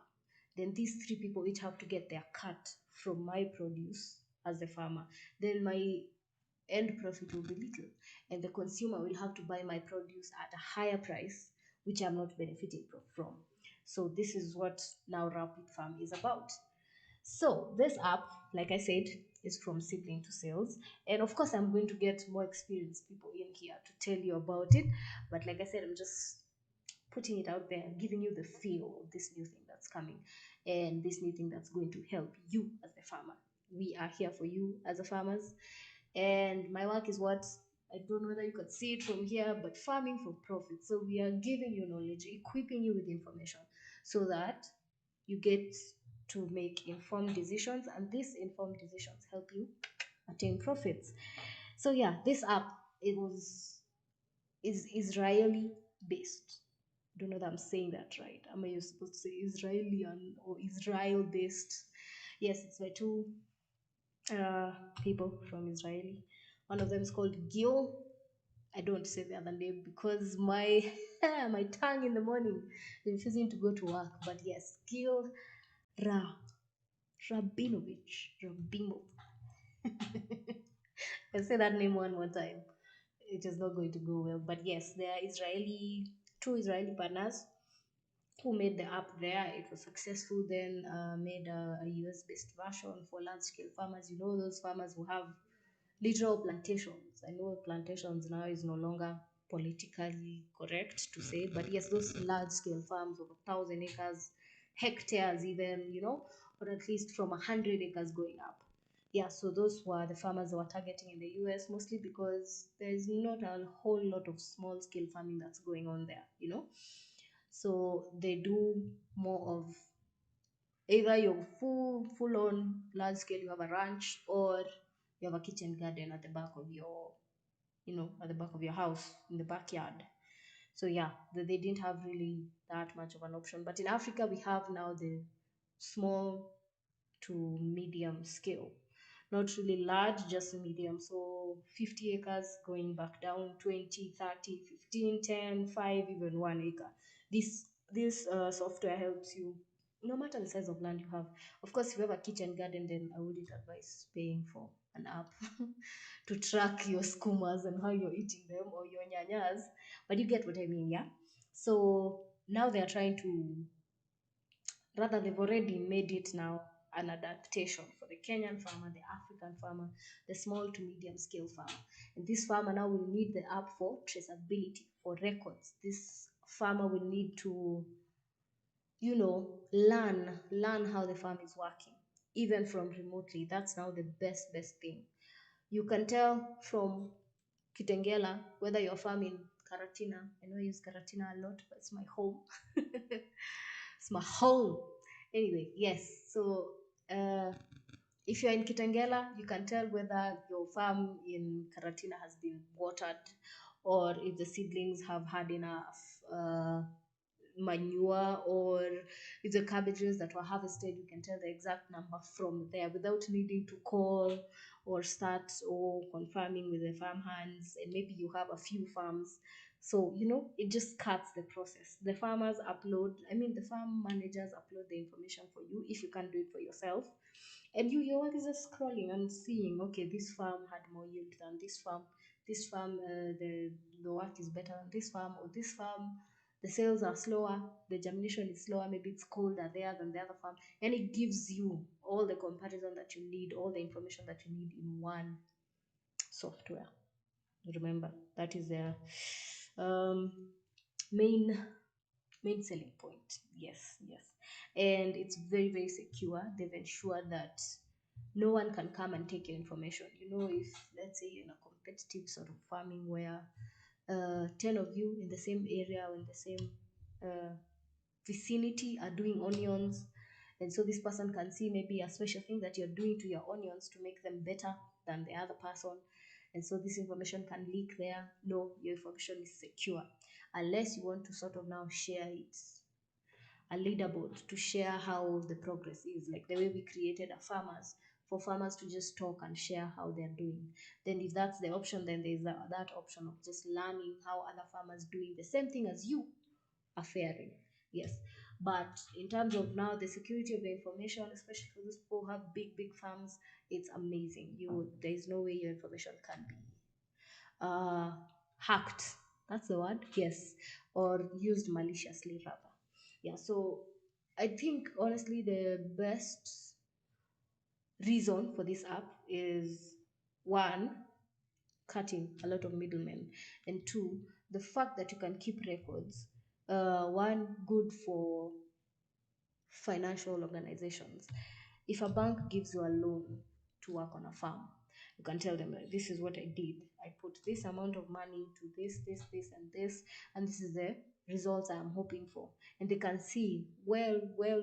then these 3 people each have to get their cut from my produce as a farmer. Then my end profit will be little, and the consumer will have to buy my produce at a higher price, which I'm not benefiting from. So this is what now Rapid Farm is about. So this app, like I said, is from seedling to sales. And of course, I'm going to get more experienced people in here to tell you about it. But like I said, I'm just putting it out there, giving you the feel of this new thing that's coming, and this new thing that's going to help you as the farmer. We are here for you as a farmers. And my work is what, I don't know whether you could see it from here, but farming for profit. So we are giving you knowledge, equipping you with information, so that you get to make informed decisions, and these informed decisions help you attain profits. So yeah, this app, is Israeli based. Don't know that I'm saying that right. Am I supposed to say Israeli or Israel based? Yes, it's by two uh, people from Israel. One of them is called Gil. I don't say the other name because my my tongue in the morning is refusing to go to work. But yes, Gil Ra Rabinov. I'll say that name one more time. It is not going to go well. But yes, they are two Israeli partners who made the app there. It was successful. Then made a US based version for large scale farmers. You know, those farmers who have literal plantations. I know plantations now is no longer politically correct to say, but yes, those large scale farms of 1,000 acres, hectares, even, or at least from 100 acres going up. Yeah, so those were the farmers they were targeting in the US, mostly because there's not a whole lot of small scale farming that's going on there. So they do more of either you're full on large scale, you have a ranch, or you have a kitchen garden at the back of your at the back of your house in the backyard. So yeah, they didn't have really that much of an option. But in Africa we have now the small to medium scale, not really large, just medium. So 50 acres going back down, 20, 30, 15, 10, 5, even 1 acre. This software helps you no matter the size of land you have. Of course, if you have a kitchen garden, then I wouldn't advise paying for an app to track your skumas and how you're eating them, or your nyanyas, but you get what I mean. Yeah, so now they are trying to, rather they've already made it now an adaptation for the Kenyan farmer, the African farmer, the small to medium scale farmer. And this farmer now will need the app for traceability, for records. This farmer will need to, learn how the farm is working, even from remotely. That's now the best thing. You can tell from Kitengela whether you're farming Karatina. I know I use Karatina a lot, but it's my home. It's my home. Anyway, yes. So if you're in Kitengela, you can tell whether your farm in Karatina has been watered, or if the seedlings have had enough manure, or if the cabbages that were harvested, you can tell the exact number from there without needing to call or start or confirming with the farm hands. And maybe you have a few farms, so it just cuts the process. The farmers upload, I mean, the farm managers upload the information for you if you can't do it for yourself. And your work is just scrolling and seeing, okay, this farm had more yield than this farm, the work is better than this farm, or this farm the sales are slower, the germination is slower, maybe it's colder there than the other farm. And it gives you all the comparison that you need, all the information that you need in one software. Remember, that is their um, main main selling point. Yes. And it's very secure. They've ensured that no one can come and take your information. If, let's say, you're in a competitive sort of farming where 10 of you in the same area or in the same uh, vicinity are doing onions, and so this person can see maybe a special thing that you're doing to your onions to make them better than the other person, and so this information can leak there. No, your information is secure, unless you want to sort of now share it, a leaderboard to share how the progress is, like the way we created a farmers, for farmers to just talk and share how they're doing. Then if that's the option, then there's that option of just learning how other farmers doing the same thing as you are faring. Yes, but in terms of now the security of the information, especially for those people who have big farms, it's amazing. There is no way your information can be uh hacked. That's the word. Yes, or used maliciously, rather. Yeah, so I think honestly the best reason for this app is, one, cutting a lot of middlemen, and two, the fact that you can keep records. One, good for financial organizations. If a bank gives you a loan to work on a farm, you can tell them, like, this is what I did. I put this amount of money to this, and this is the results I am hoping for. And they can see well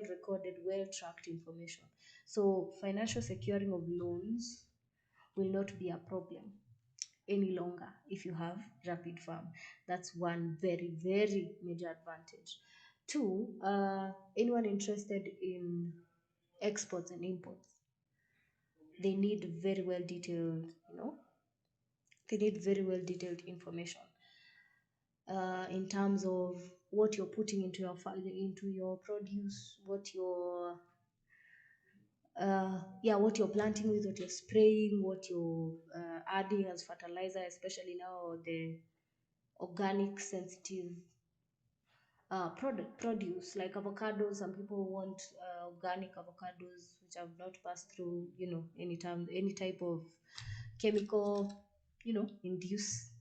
recorded, well tracked information. So financial securing of loans will not be a problem any longer if you have Rapid Farm. That's one very major advantage. Two, anyone interested in exports and imports. They need very well detailed, they need very well detailed information in terms of what you're putting into your produce, what you're planting with, what you're spraying, what you're adding as fertilizer, especially now the organic sensitive produce like avocados. Some people want organic avocados which have not passed through, any type of chemical, induced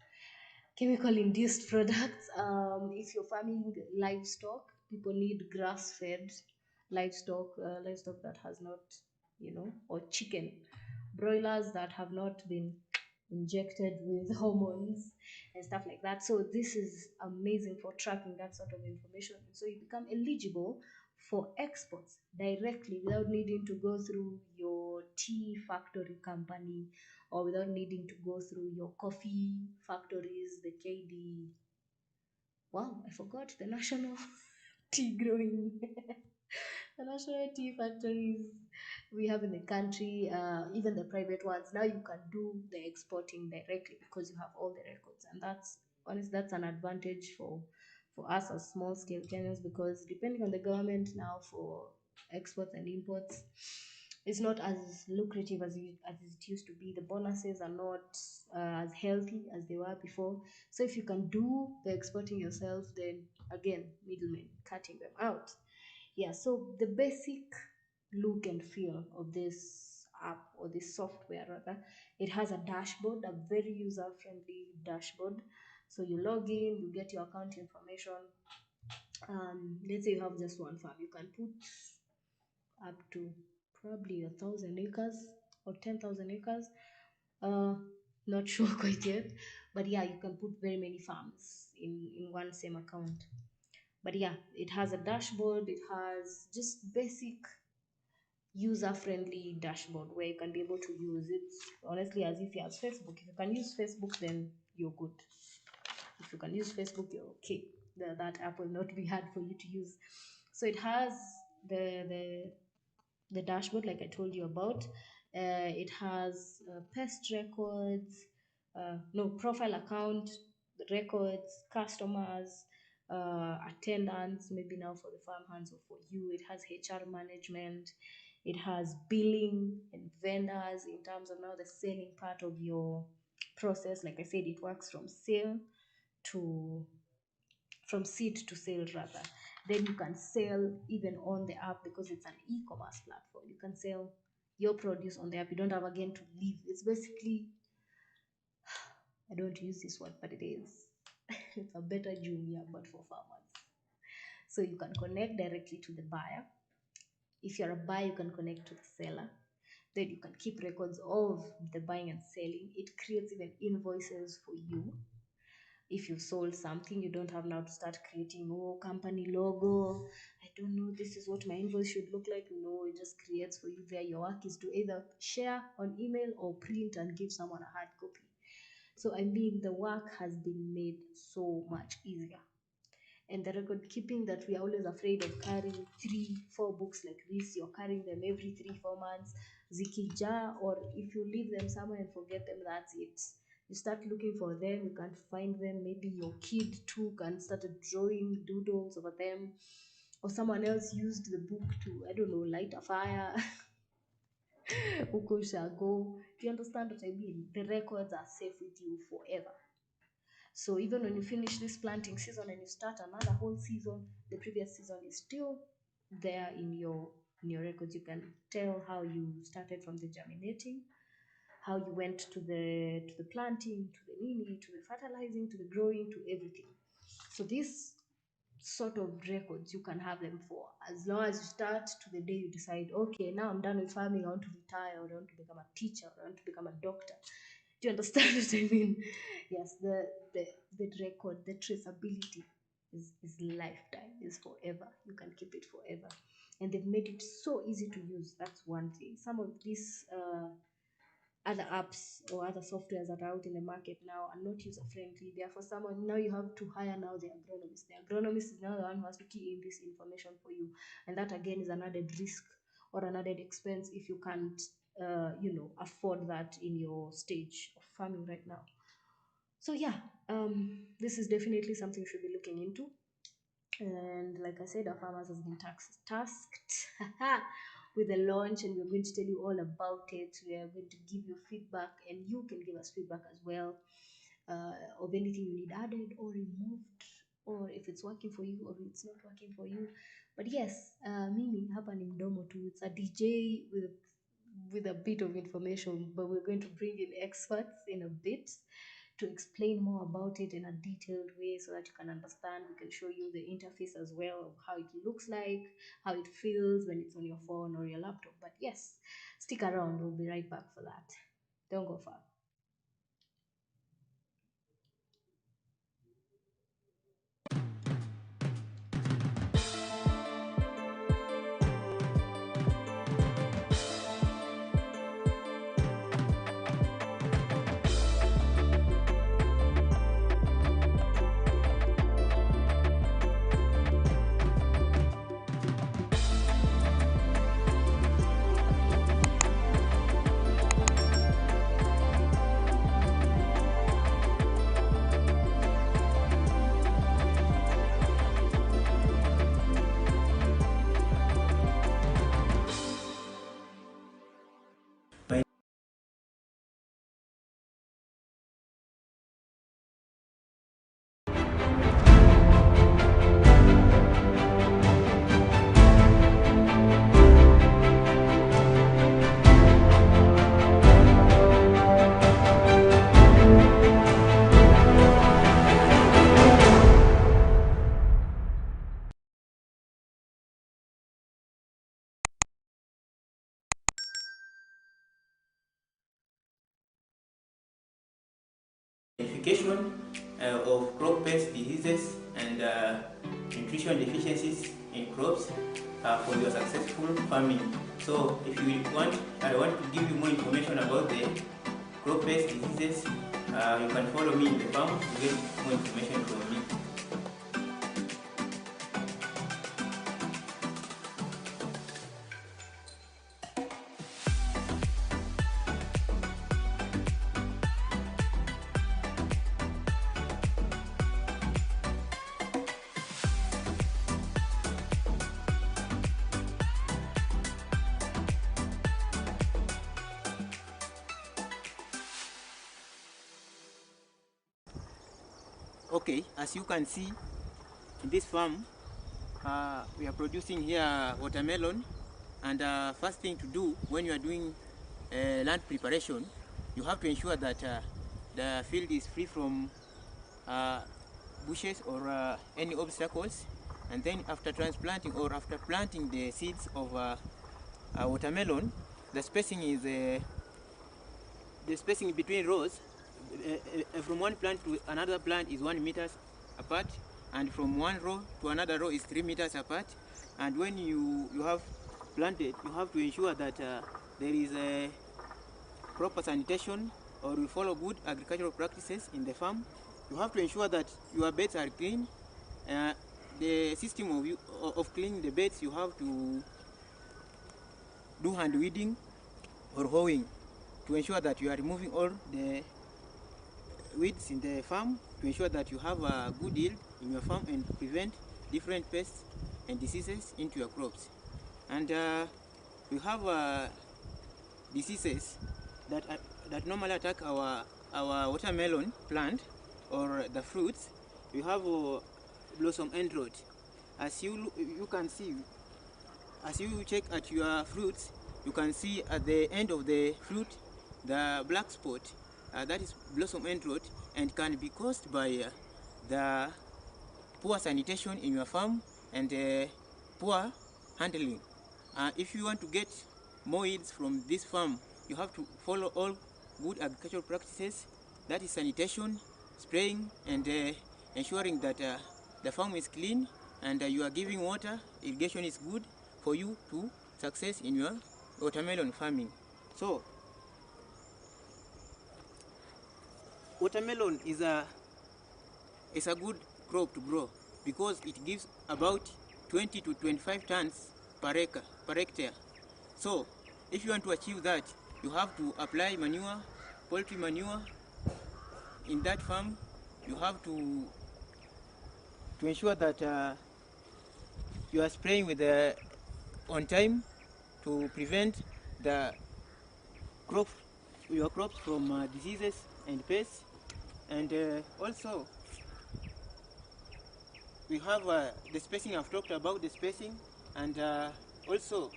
chemical induced products. If you're farming livestock, people need grass fed livestock that has not, or chicken broilers that have not been injected with hormones and stuff like that. So this is amazing for tracking that sort of information. So you become eligible for exports directly without needing to go through your tea factory company, or without needing to go through your coffee factories, the KD. Wow, I forgot the national tea growing, the national tea factories we have in the country, even the private ones. Now you can do the exporting directly because you have all the records, and that's an advantage for us as small scale Kenyans, because depending on the government now for exports and imports, it's not as lucrative as it used to be. The bonuses are not as healthy as they were before. So if you can do the exporting yourself, then again, middlemen cutting them out. Yeah, so the basic look and feel of this app, or this software rather, it has a dashboard, a very user friendly dashboard. So you log in, you get your account information. Let's say you have just one farm, you can put up to probably 1,000 acres or 10,000 acres. uh Not sure quite yet, but yeah, you can put very many farms in one same account. But yeah, it has a dashboard, it has just basic user friendly dashboard where you can be able to use it honestly as if you have Facebook. If you can use Facebook, then you're good. If you can use Facebook, you're okay. That app will not be hard for you to use. So it has the dashboard like I told you about. It has pest records, no, profile account records, customers, attendance, maybe now for the farmhands or for you. It has HR management. It has billing and vendors in terms of now the selling part of your process. Like I said, it works to from seed to sale rather. Then you can sell even on the app because it's an e-commerce platform. You can sell your produce on the app. You don't have again to leave. It's basically, I don't use this word, but it is. It's a better Jumia, but for farmers. So you can connect directly to the buyer. If you're a buyer, you can connect to the seller. Then you can keep records of the buying and selling. It creates even invoices for you. If you sold something, you don't have now to start creating company logo. I don't know, this is what my invoice should look like. No, it just creates for you there. Your work is to either share on email or print and give someone a hard copy. So I mean, the work has been made so much easier. And the record keeping that we are always afraid of carrying 3-4 books like this, you're carrying them every 3-4 months, zikija, or if you leave them somewhere and forget them, that's it. You start looking for them, you can't find them. Maybe your kid too can start drawing doodles over them, or someone else used the book to, I don't know, light a fire. Uko go. Do you understand what I mean? The records are safe with you forever. So even when you finish this planting season and you start another whole season, the previous season is still there in your records. You can tell how you started from the germinating, how you went to the planting, to the nini, to the fertilizing, to the growing, to everything. So this sort of records, you can have them for as long as you start to the day you decide, okay, now I'm done with farming, I want to retire, or I want to become a teacher, or I want to become a doctor. Do you understand what I mean? Yes, the record, the traceability is lifetime, is forever. You can keep it forever. And they've made it so easy to use. That's one thing. Some of these other apps or other softwares that are out in the market now are not user friendly. Therefore, someone now you have to hire now the agronomist. The agronomist is now the one who has to key in this information for you, and that again is an added risk or an added expense if you can't afford that in your stage of farming right now. So yeah, this is definitely something you should be looking into. And like I said, our farmers has been tasked with the launch, and we're going to tell you all about it. We are going to give you feedback, and you can give us feedback as well, of anything you need added or removed, or if it's working for you or it's not working for you. But yes, mimi hapa ni mdomo tu. It's a DJ with a bit of information, but we're going to bring in experts in a bit to explain more about it in a detailed way so that you can understand. We can show you the interface as well of how it looks like, how it feels when it's on your phone or your laptop. But yes, stick around, we'll be right back for that. Don't go far. Identification of crop pest diseases and nutrition deficiencies in crops for your successful farming. So if you want, I want to give you more information about the crop pest diseases, you can follow me in the farm to get more information from me. Okay, as you can see in this farm, we are producing here watermelon, and first thing to do when you are doing land preparation, you have to ensure that the field is free from bushes or any obstacles. And then after transplanting or after planting the seeds of watermelon, the spacing is the spacing between rows from one plant to another plant is 1 meter apart, and from one row to another row is 3 meters apart. And when you have planted, you have to ensure that there is a proper sanitation, or you follow good agricultural practices in the farm. You have to ensure that your beds are clean. The system of cleaning the beds, you have to do hand weeding or hoeing to ensure that you are removing all the weeds in the farm, to ensure that you have a good yield in your farm and prevent different pests and diseases into your crops. And we have diseases that normally attack our watermelon plant or the fruits. We have blossom end rot. As you can see, as you check at your fruits, you can see at the end of the fruit the black spot. That is blossom end rot, and can be caused by the poor sanitation in your farm and poor handling. If you want to get more yields from this farm, you have to follow all good agricultural practices, that is sanitation, spraying, and ensuring that the farm is clean and you are giving water. Irrigation is good for you to success in your watermelon farming. So watermelon is a good crop to grow because it gives about 20 to 25 tons per hectare. So if you want to achieve that, you have to apply manure, poultry manure in that farm. You have to ensure that you are spraying with on time to prevent the crop, your crops from diseases and pests. And also we have the spacing. I've talked about the spacing, and also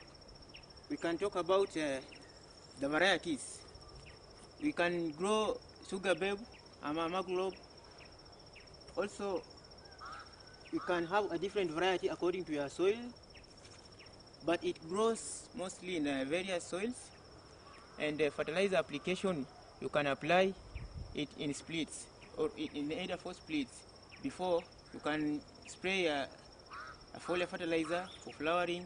we can talk about the varieties. We can grow sugar babe, Amama globe. Also, you can have a different variety according to your soil, but it grows mostly in various soils. And fertilizer application, you can apply it in splits or in either 4 splits. Before, you can spray a foliar fertilizer for flowering,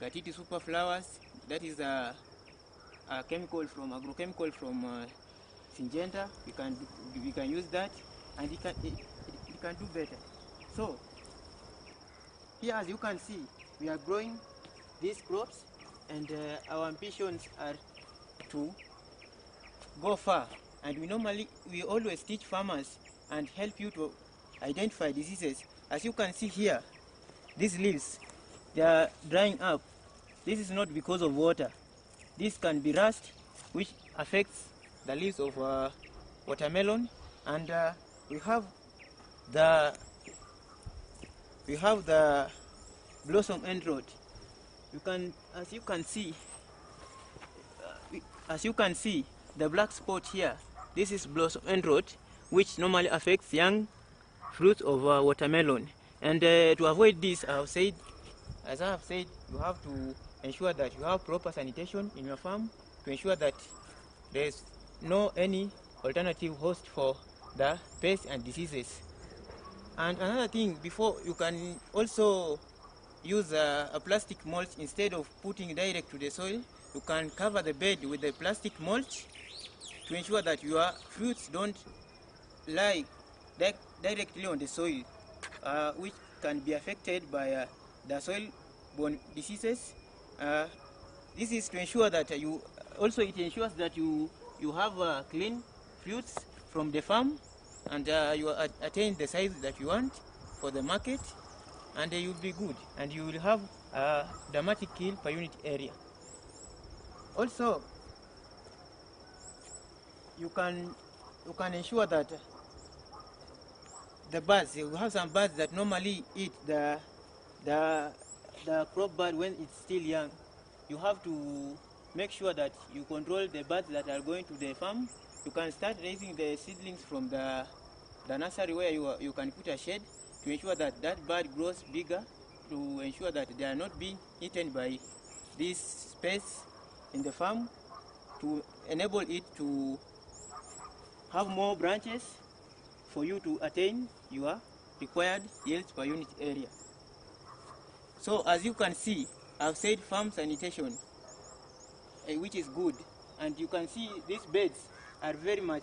Gatiti Super Flowers. That is a agrochemical from Syngenta. We can use that, and it can do better. So here, as you can see, we are growing these crops, and our ambitions are to go far. And we always teach farmers and help you to identify diseases. As you can see here, these leaves, they are drying up. This is not because of water. This can be rust, which affects the leaves of watermelon. And we have the blossom end rot. As you can see, the black spot here. This is blossom end rot, which normally affects young fruits of watermelon. And to avoid this, as I have said, you have to ensure that you have proper sanitation in your farm to ensure that there is no any alternative host for the pests and diseases. And another thing, before, you can also use a plastic mulch instead of putting direct to the soil. You can cover the bed with the plastic mulch to ensure that your fruits don't lie directly on the soil, which can be affected by the soil-borne diseases. This is to ensure that it ensures that you have clean fruits from the farm, and you attain the size that you want for the market, and you'll be good, and you will have a dramatic yield per unit area. Also, you can ensure that the birds, you have some birds that normally eat the crop bud when it's still young. You have to make sure that you control the birds that are going to the farm. You can start raising the seedlings from the nursery, where you can put a shade to ensure that bird grows bigger, to ensure that they are not being eaten by this pests in the farm, to enable it to have more branches for you to attain your required yields per unit area. So as you can see, I've said farm sanitation, which is good, and you can see these beds are very much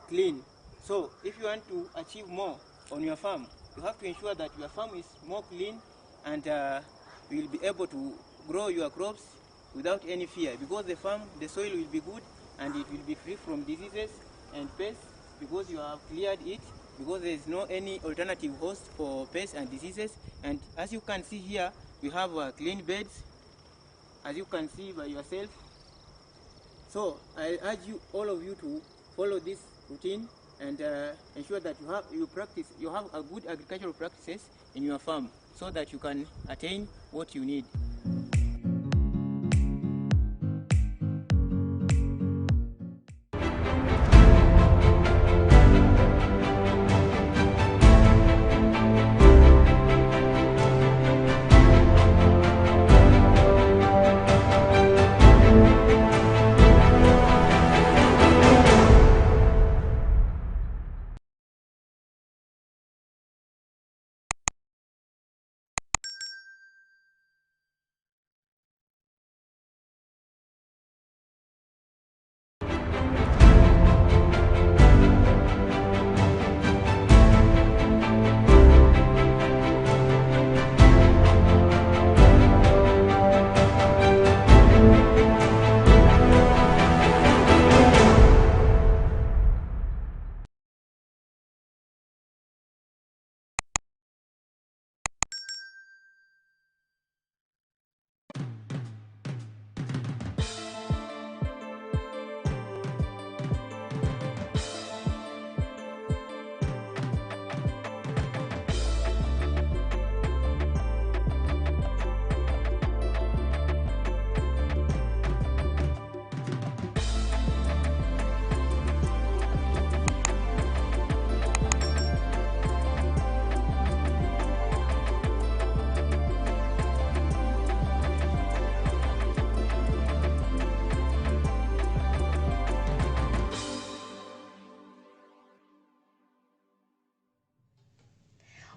clean. So if you want to achieve more on your farm, you have to ensure that your farm is more clean, and you will be able to grow your crops without any fear, because the soil will be good, and it will be free from diseases and pests, because you have cleared it, because there is no any alternative host for pests and diseases. And as you can see here, we have clean beds, as you can see by yourself. So I urge all of you to follow this routine and ensure that you have a good agricultural practices in your farm, so that you can attain what you need.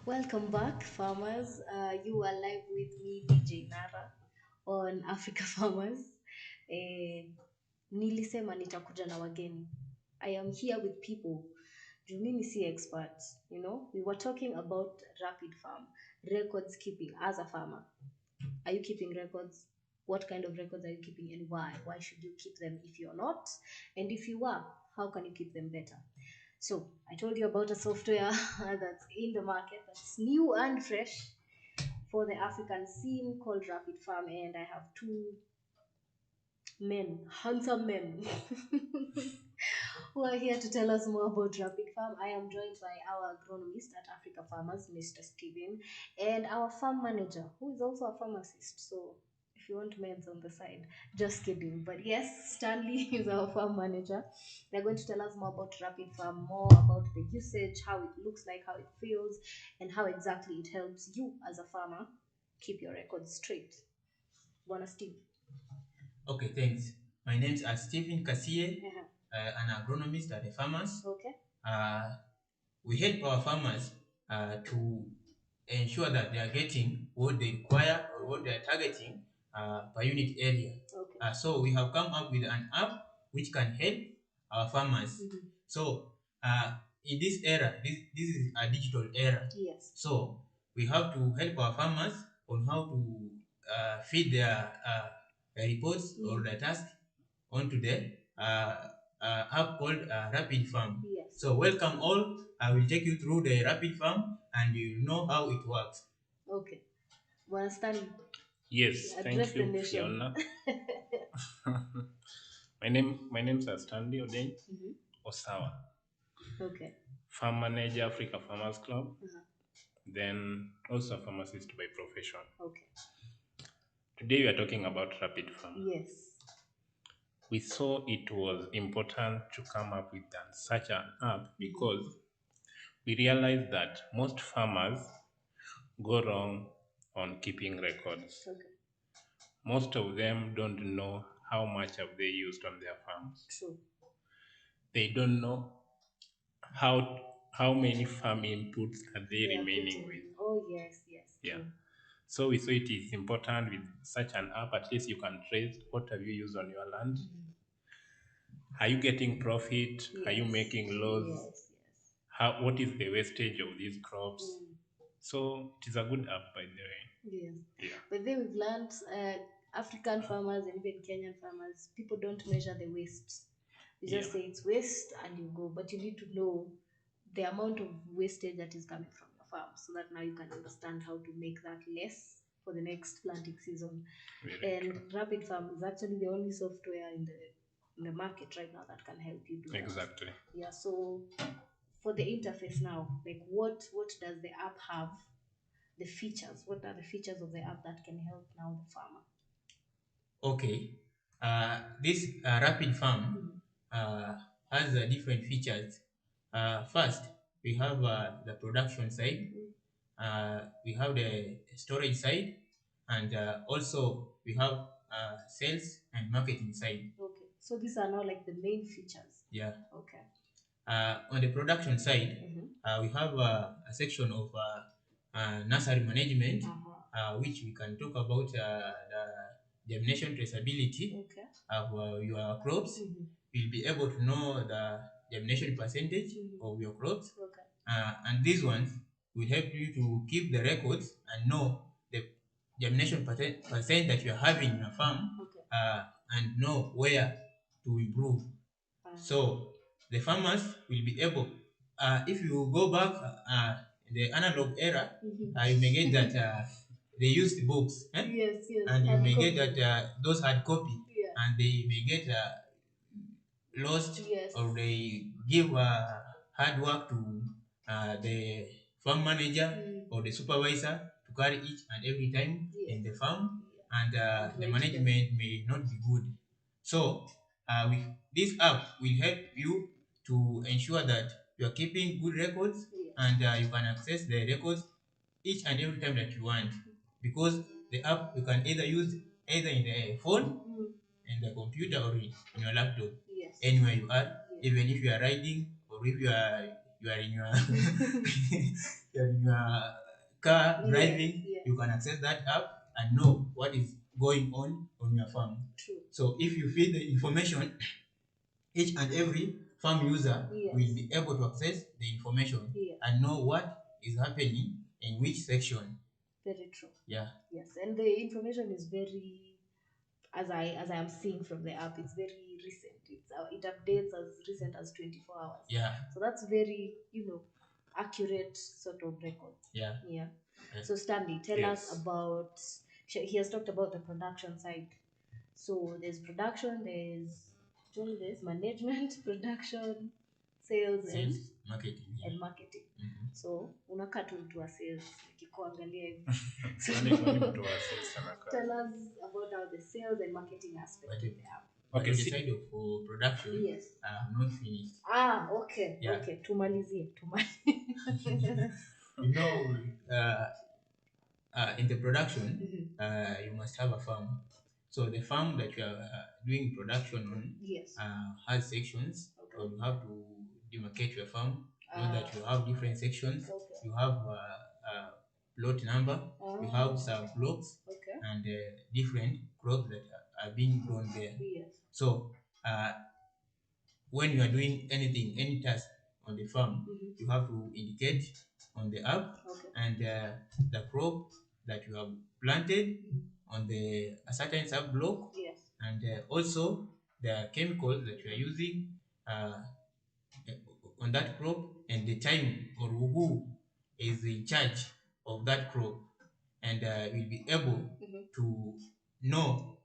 Welcome back, farmers. You are live with me, DJ Nara, on Africa Farmers. Eh, nilisema nitakuja na wageni. I am here with people. Juu mimi si expert, you know. We were talking about rapid farm, records keeping as a farmer. Are you keeping records? What kind of records are you keeping and why? Why should you keep them if you're not? And if you are, how can you keep them better? So I told you about a software that's in the market, that's new and fresh for the African scene, called Rapid Farm, and I have two men, handsome men, who are here to tell us more about Rapid Farm. I am joined by our agronomist at Africa Farmers, Mr. Steven, and our farm manager, who is also a pharmacist. So if you want men's on the side, just kidding. But yes, Stanley is our farm manager. They're going to tell us more about Rapid Farm, more about the usage, how it looks like, how it feels, and how exactly it helps you as a farmer keep your records straight. Bwana Steve. Okay, thanks. My name is Stephen Kasie, Uh-huh. an agronomist at the farmers. Okay. We help our farmers to ensure that they are getting what they require or what they are targeting per unit area. Okay. So we have come up with an app which can help our farmers. Mhm. So in this era, this is a digital era. Yes. So we have to help our farmers on how to feed their reports or their tasks onto the app called Rapid Farm. Yes. So welcome all. I will take you through the Rapid Farm and you will know how it works. Okay. Bwana Stanley. Yes, Address thank the you, nation. Fiona. my name's Stanley Odeng Mhm. Osawa, Okay. farm manager, Africa Farmers Club, Uh-huh. then also a pharmacist by profession. Okay. Today we are talking about Rapid Farm. Yes. We saw it was important to come up with such an app because we realized that most farmers go wrong on keeping records. Okay. Most of them don't know how much have they used on their farms. True. They don't know how many farm inputs are they They are remaining putting- with. Oh yes, yes. Yeah. True. So we saw it is important with such an app. At least you can trace what have you used on your land. Are you getting profit? Are you Yes. making loss? Yes. What is the wastage of these crops? Mm. So it is a good app, by the way. Yes. Yeah. But then we've learned African farmers and even Kenyan farmers, people don't measure the waste. You just Yeah. say it's waste and you go, but you need to know the amount of wastage that is coming from your farm so that now you can understand how to make that less for the next planting season. Very And true. Rapid Farm is actually the only software in the market right now that can help you do that. Exactly. Yeah, so for the interface now, like what does the app have? The features. What are the features of the app that can help now the farmer? Okay. This Rapid Farm has different features. First, we have the production side, we have the storage side, and also we have sales and marketing side. Okay. So these are now like the main features. Yeah. Okay. On the production side, Mm-hmm. we have a section of nursery management, Uh-huh. which we can talk about the germination traceability Okay. of your crops. Mm-hmm. You'll be able to know the germination percentage Mhm. of your crops, Okay. and these ones will help you to keep the records and know the germination percent that you're having in your farm, Okay. and know where to improve. So the farmers will be able, if you go back in the analog era, Mhm. you may get that they used books, Yes, yes. and you hard may copy. get that those hard copy, Yeah. and they may get lost, Yes. or they give hard work to the farm manager or the supervisor to carry each and every time in the farm, and the Right. management may not be good. So with this app will help you to ensure that you are keeping good records, Yes. and you can access the records each and every time that you want, because the app you can either use either in the phone, Mm. in the computer, or in your laptop, Yes. anywhere you are, Yes. even if you are riding or if you are you are in your you are in your car driving, yes. you can access that app and know what is going on your farm. True. So if you feed the information, each and every farm user Yes. will be able to access the information Yes. and know what is happening in which section. Very true. Yeah. Yes, and the information is very, as I am seeing from the app, it's very recent. It updates as recent as 24 hours. Yeah. So that's very, accurate sort of record. Yeah. Yeah. Yes. So Stanley, tell Yes. us about. He has talked about the production side. So there's production, there's management, production, sales, Sales, marketing. Yeah. and marketing. Mhm. So unakaa tu mtu wa sales nikikuangalia hivi. So, Kwani mtu wa sales anakaa? tell us about how the sales and marketing aspect of the app. Okay, On the see- side of production, Yes. I have not finished. Okay. Yeah. Okay. Tumalizie. You know, in the production, Mhm. you must have a farm. So the farm that you are doing production on Yes. has sections, Okay. or you have to demarcate your farm. Know that you have different sections. Okay. You have plot number. You have sub blocks Okay. and different crops that are being grown there. Yes. So when you are doing anything, any task on the farm, Mhm. you have to indicate on the app Okay. and the crop that you have planted on the a certain sub block, Yes. and also the chemicals that you are using on that crop, and the time or who is in charge of that crop, and will be able Mhm. to know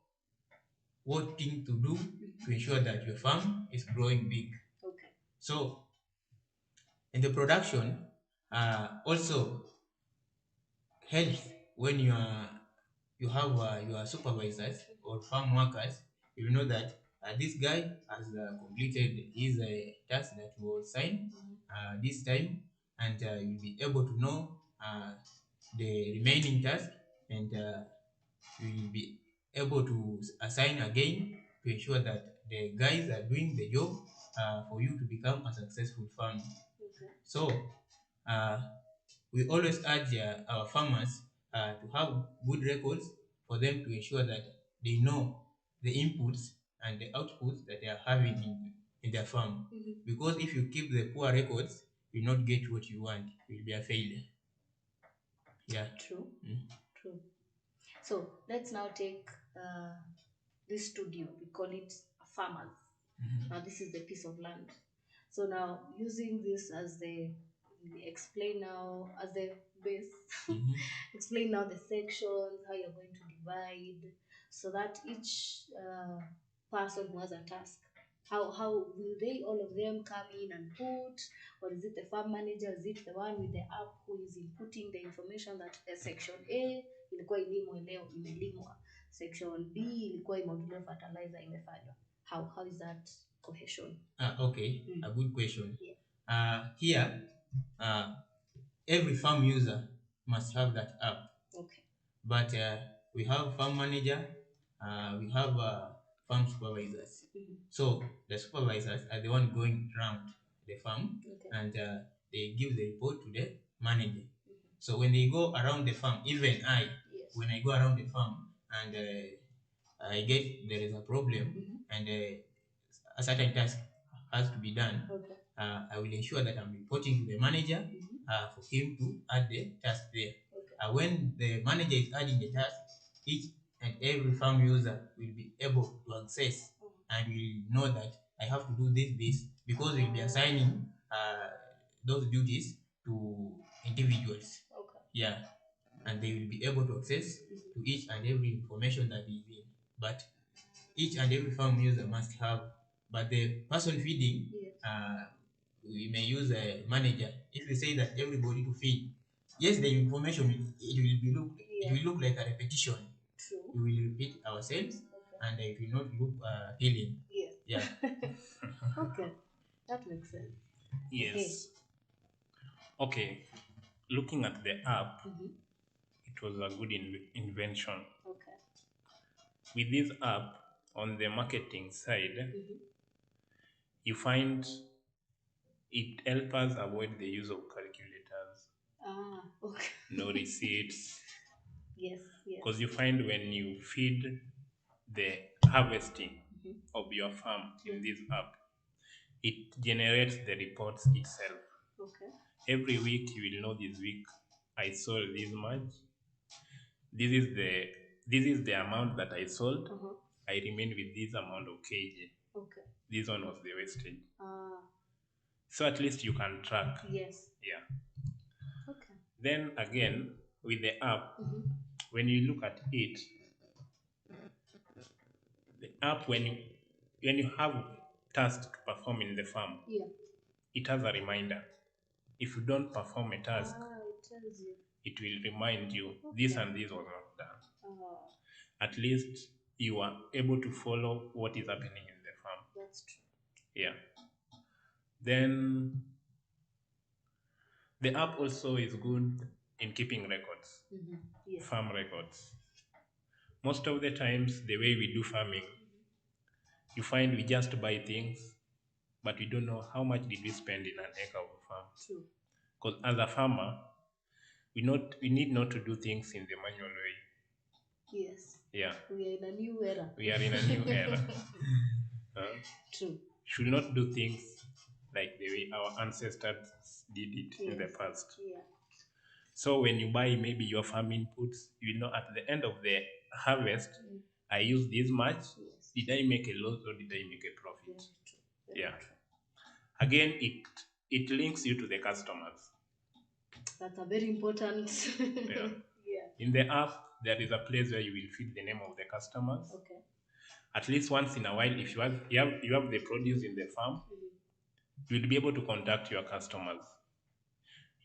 what thing to do to ensure that your farm is growing big. Okay. So in the production, also helps when you have your supervisors or farm workers. You know that this guy has completed his task that was signed this time, and you'll be able to know the remaining task, and you will be able to assign again to ensure that the guys are doing the job for you to become a successful farmer. Okay. So we always urge our farmers to have good records for them to ensure that they know the inputs and the outputs that they are having in their farm. Mhm. Because if you keep the poor records, you will not get what you want. It will be a failure. Yeah. True. Mm. True. So let's now take this studio. We call it a farmers. Mhm. Now this is the piece of land. So now using this as the explain now as the base. Mhm. Explain now the sections, how you're going to divide, so that each person who has a task, how will they all of them come in and put, or is it the farm manager, is it the one with the app who is inputting the information that section A ilikuwa ilimwe leo imelimwa, section B ilikuwa imwagilia fertilizer imefanywa. How is that cohesion? Okay, Mm. a good question. Yeah. Here, every farm user must have that app. Okay. But we have farm manager, we have farm supervisors. Mhm. So the supervisors are the one going around the farm, Okay. and they give the report to the manager. So when they go around the farm, even I, Yes. when I go around the farm and I get there is a problem, Mhm. and a certain task has to be done, Okay. I will ensure that I'm reporting to the manager for him to add the task there. Okay. When the manager is adding the task, each and every farm user will be able to access and will know that I have to do this, because we'll be assigning those duties to individuals. Okay. Yeah, and they will be able to access to each and every information that is in. But each and every farm user must have. But the person feeding, Yes. we may use a manager. If we say that everybody to feed, yes, the information it will look like a repetition. True. We will repeat ourselves, Okay. and it will not look healing. Yes. Yeah. Okay. That makes sense. Yes. Okay. Looking at the app, Mhm. it was a good invention. Okay. With this app, on the marketing side, Mhm. you find It helps us avoid the use of calculators, Okay. no receipts. Yes, yes. Because you find when you feed the harvesting of your farm in this app, it generates the reports itself. Okay. Every week you will know this week I sold this much. This is the amount that I sold. I remain with this amount of kg. Okay. This one was the wastage. Ah, So at least you can track. yes. Yeah. Okay. Then again, with the app, when you look at it, the app when you have tasks to perform in the farm, Yeah. it has a reminder. If you don't perform a task, It tells you. it will remind you this and this was not done. Ah, At least you are able to follow what is happening in the farm. that's true. Yeah. Then the app also is good in keeping records, Yes. farm records. Most of the times, the way we do farming, you find we just buy things, but we don't know how much did we spend in an acre of a farm. True. Because as a farmer, we need not to do things in the manual way. Yes. Yeah, We are in a new era. we are in a new era. True. Should not do things like the way our ancestors did it in the Yes. past. Yeah. So when you buy maybe your farm inputs, you know at the end of the harvest, I use this much. Yes. Did I make a loss or did I make a profit? Very true. Very Yeah. true. Again, it links you to the customers. That's a very important. Yeah. Yeah. In the app, there is a place where you will feed the name of the customers. Okay. At least once in a while, if you have the produce in the farm, you will be able to contact your customers.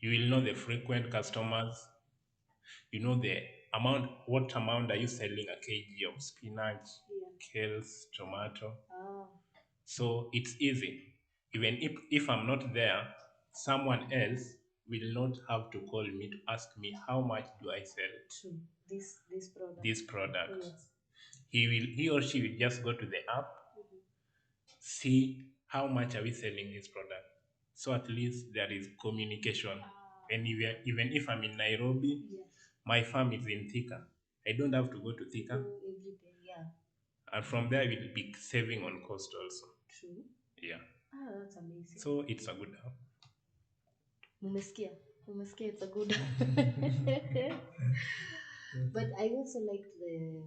You will know the frequent customers. You know the amount. What amount are you selling a kg of spinach, kales, tomato? Ah, So it's easy. Even if I'm not there, someone else will not have to call me to ask me how much do I sell true. This product. this product. Yes. He or she will just go to the app, see how much are we selling this product. So at least there is communication. And even if I'm in Nairobi, Yes. my farm is in Thika. I don't have to go to Thika. Every day. Yeah. And from there, we'll be saving on cost also. True. Yeah. Ah, that's amazing. So it's a good app. Mumesikia, it's a good. But I also like the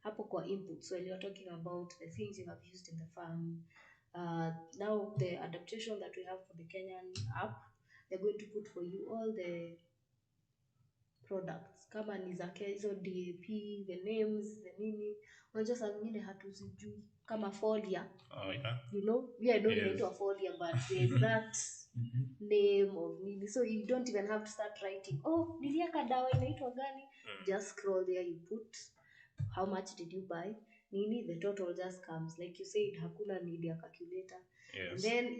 hapo kwa inputs when you're talking about the things you have used in the farm. Now the adaptation that we have for the Kenyan app, they're going to put for you all the products kama ni za hizo DAP, the names, the nini. Unajua saa zingine hatuzijui kama folia. Oh yeah. You know, I don't Yes. know folia, but there's that name of nini. So you don't even have to start writing, oh, nilieka dawa inaitwa gani? Just scroll there, you put how much did you buy? Nini, the total just comes. Like you said, hakuna need ya calculator. Yes. And then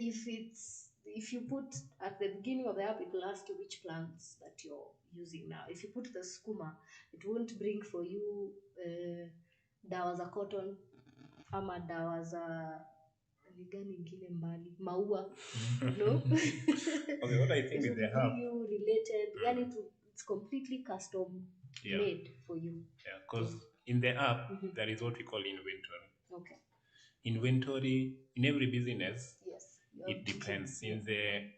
if you put at the beginning of the app, it will ask you which plants that you're using now. If you put the skuma, it won't bring for you dawa za cotton ama dawa za ni gani ingine mbali maua, no. Okay, what I think it with will the app, bring you related, yani it's completely custom made for you. Yeah, because in the app there is what we call inventory. Okay. Inventory in every business, Yes. it depends. In the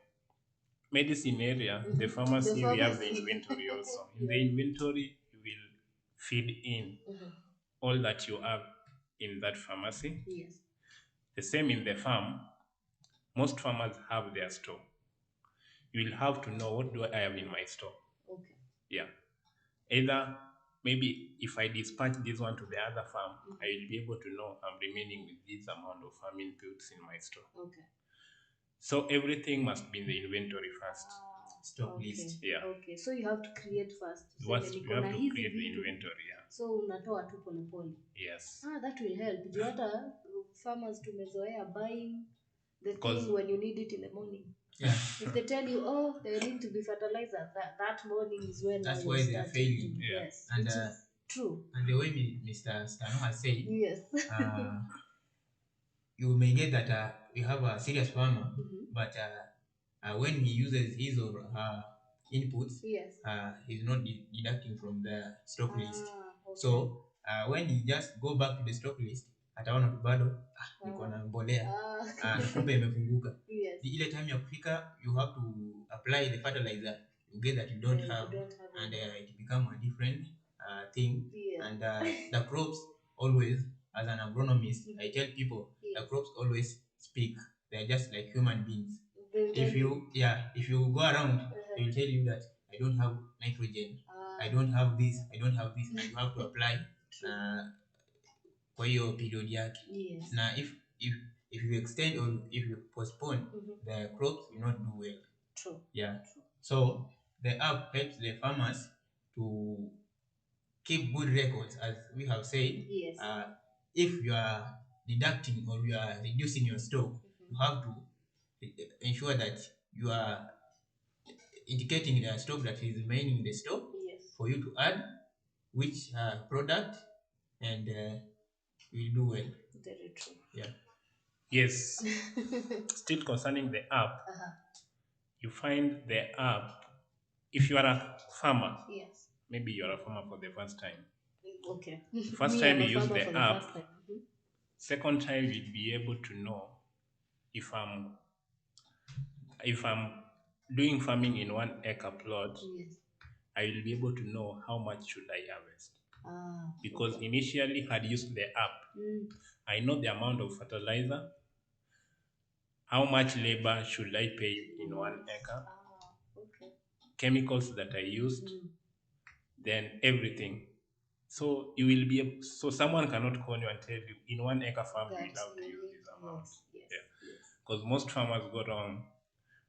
medicine area, the pharmacy, we have the inventory also. In the inventory, you will feed in all that you have in that pharmacy. Yes. The same in the farm. Most farmers have their store. You will have to know what do I have in my store. Okay. Yeah. Either maybe if I dispatch this one to the other farm, I will be able to know I'm remaining with this amount of farm inputs in my store. Okay. So everything must be in the inventory first. Stock list. Yeah. Okay. So you have to create first. You have to create the inventory. Yeah. So unatoa tu pole pole. Yes. That will help. Juu hata farmers tumezoea buying the Because thing when you need it in the morning. Yeah. If they tell you, oh, they need to be fertilizer, that morning is when That's you why they are start failing. to- Yeah. Yes. And, Which is true. And the way Mr. Stano has said, Yes. you may get that we have a serious farmer, Mhm. but when he uses his or her inputs, Yes. he's not deducting from the stock list. Okay. So when he just go back to the stock list, ataona tu bado niko na mbolea kumbe imepunguka. Yes. Ile time ya kufika, you have to apply the fertilizer you get that you don't have, and it become a different thing. Yeah. And the crops always, as an agronomist, I tell people the crops always speak. They're just like human beings. If you go around, they will tell you that I don't have nitrogen, I don't have this, I don't have this, and you have to apply kwa hiyo period yake. Yes. Now if you extend or if you postpone, the crops will not do well. True. Yeah. So the app helps the farmers to keep good records, as we have said. Yes. If you are deducting or you are reducing your stock, you have to ensure that you are indicating the stock that is remaining in the stock, Yes. for you to add which product, and will do well. Very true. Yeah. Yes. Still concerning the app, you find the app, if you are a farmer, Yes. maybe you are a farmer for the first time. Okay. First Me, time I'm a you use farmer the for the app, first time. second time you'll be able to know if I'm doing farming in 1 acre plot, Yes. I will be able to know how much should I harvest. Because Okay. initially had used the app, I know the amount of fertilizer, how much labor should I pay in 1 acre, Okay. chemicals that I used, then everything. So you will be so someone cannot call you and tell you in 1 acre farm you will have to use this amount. Yes. Because most farmers go wrong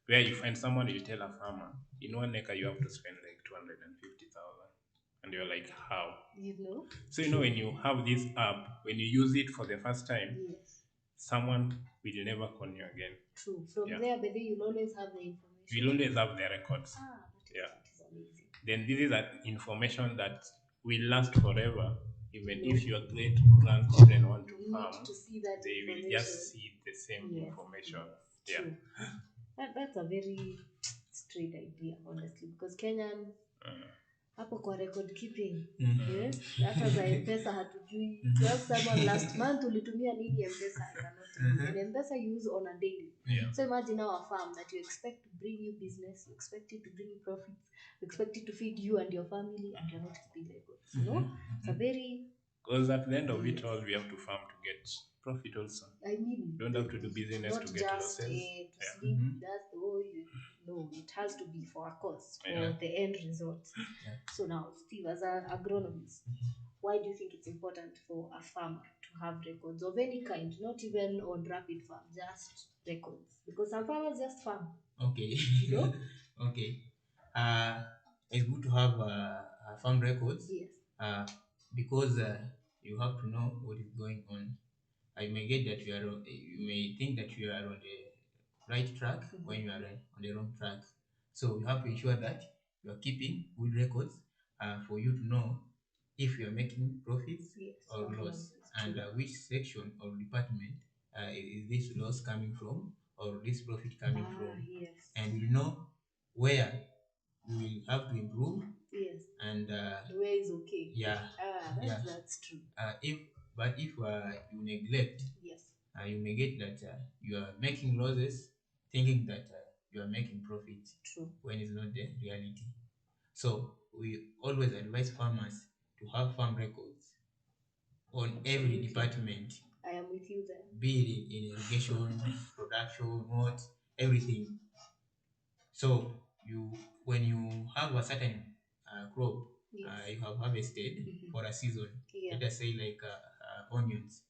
where you find someone will tell a farmer in 1 acre you have to spend like 250,000, and you're like, how? So when you have this app, when you use it for the first time, someone will never call you again. True. From there, but then you'll always have the information. You'll always have the records. That is amazing. Then this is an information that will last forever. Even if your great grandchildren want to farm, to see that they will just see the same information. True. That's a very straight idea, honestly, because Kenyan hapo kwa record keeping, yes, hata za M-Pesa hatujui. To ask someone last month ulitumia nini M-Pesa, I cannot tell you. And M-Pesa you use on a daily. So imagine now a farm that you expect to bring you business, you expect it to bring you profits, you expect it to feed you and your family, and you're not keeping records. It's a very... Because at the end of it all, we have to farm to get profit also. I mean, you don't have to do business not to get just losses. To sleep, that's all no, it has to be for a cause, for the end result. So now, Steve, as an agronomist, why do you think it's important for a farmer to have records of any kind, not even on rapid farm, just records? Because some farmers just farm. Okay. Okay. It's good to have farm records. Yes. Because you have to know what is going on. You may get that you may think that you are on the right track when you are on the wrong track. So you have to ensure that you are keeping good records for you to know if you are making profits or loss, and which section or department is this loss coming from or this profit coming from, and you know where you will have to improve. And where is okay. That's true. If you neglect, you may get that you are making losses thinking that you are making profits. True. When it's not the reality. So we always advise farmers to have farm records on every department. I am with you there. Be it in irrigation, production, what, everything. So when you have a certain crop, you have harvested for a season, let us say like onions,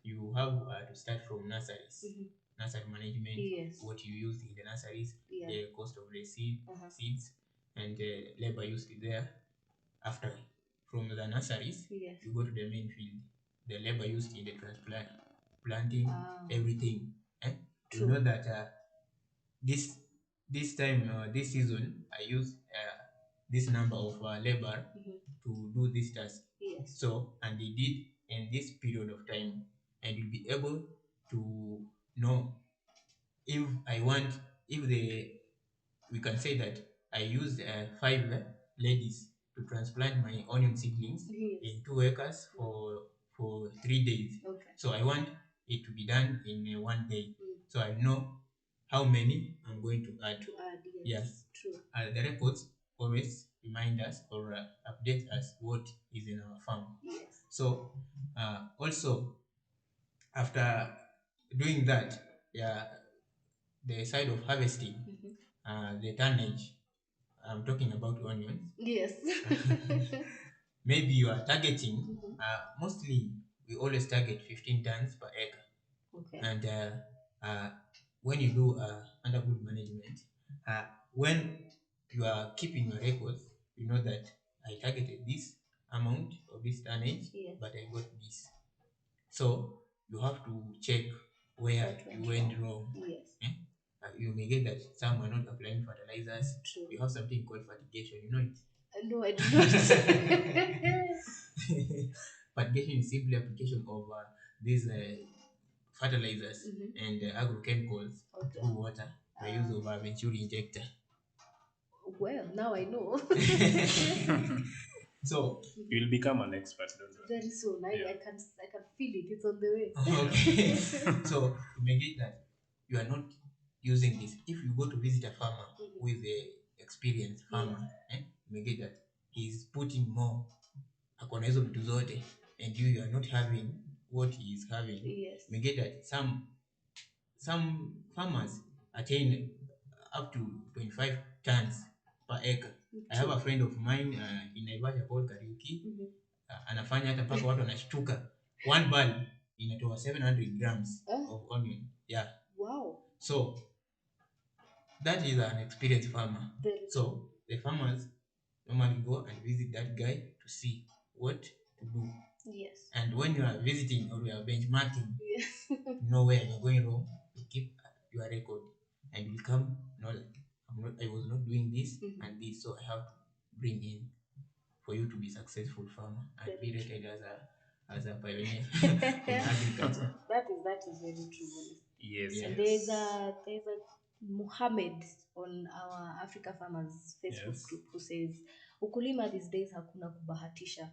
you have to start from nurseries, nursery management, what you use in the nurseries, the cost of the seeds, and labor used there. After, from the nurseries, you go to the main field, the labor used in the transplant, planting, everything. You know that this time, this season, I use this number of labor to do this task. So, and they did in this period of time, and you'll be able to know if I want, if the we can say that I used 5 ladies to transplant my onion seedlings Yes. in 2 acres for 3 days. Okay. So I want it to be done in 1 day. Mm. So I know how many I'm going to add. To add, yes. Yes. True. The records always remind us or update us what is in our farm. Yes. So also after doing that, yeah, the side of harvesting, the tonnage, I'm talking about onions. Yes. Maybe you are targeting, mostly we always target 15 tons per acre. Okay. And when you do under good management, when you are keeping your records, you know that I targeted this amount of this tonnage, Yes. but I got this. So you have to check where What you went wrong. Yes. You may get that some are not applying fertilizers. True. You have something called fertigation. You know it? No, I do not. Fertigation is simply application of these fertilizers and agrochemicals through water by use of a Venturi injector. Well, now I know. So You'll become an expert, don't worry. Very soon. Yeah. I can feel it. It's on the way. okay. So you may get that you are not using this. If you go to visit a farmer with a experienced farmer, you may get that he's putting more akona hizo vitu zote and you are not having what he is having. Yes. You may get that some farmers attain up to 25 tons per acre. I have a friend of mine in Naivasha called Kariuki. Anafanya hata mpaka watu wanashtuka. One bulb inatoa 700 grams of onion. Yeah. Wow. So that is an experienced farmer. So the farmers normally go and visit that guy to see what to do. Yes. And when you are visiting or you are benchmarking, Yes. you know where you're going wrong, you keep your record and you come, no, I was not doing this and this, so I have to bring in for you to be successful farmer and be rated as a pioneer in agriculture. That is very true. Yes. Yeah. And there's a Muhammad on our Africa Farmers Facebook group who says ukulima these days hakuna kubahatisha.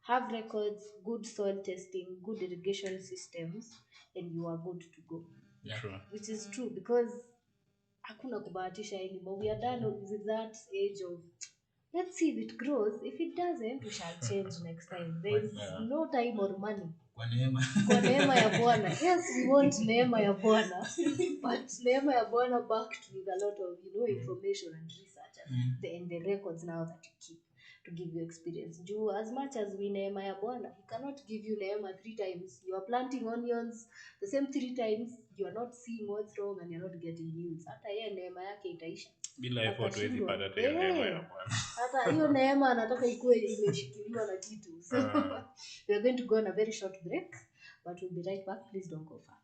Have records, good soil testing, good irrigation systems, and you are good to go. Yeah. True. Which is true because hakuna kubahatisha anymore. We are done with that age of let's see if it grows. If it doesn't, we shall change next time. There is no time or money. Kwa neema. Kwa neema ya Bwana. Yes, we want neema ya Bwana, but neema ya Bwana backed with a lot of information and research and the records now that you keep to give you experience. Juu, as much as we neema ya Bwana, he cannot give you neema 3 times. You are planting onions the same 3 times. You are not seeing what's wrong and you're not getting yields. Hata yeye neema yake itaisha. Bila effort huwezi pata tena neema ya Bwana. Hata hiyo neema anataka ikuwe imeshikiliwa na kitu. So we are going to go on a very short break, but we'll be right back. Please don't go far.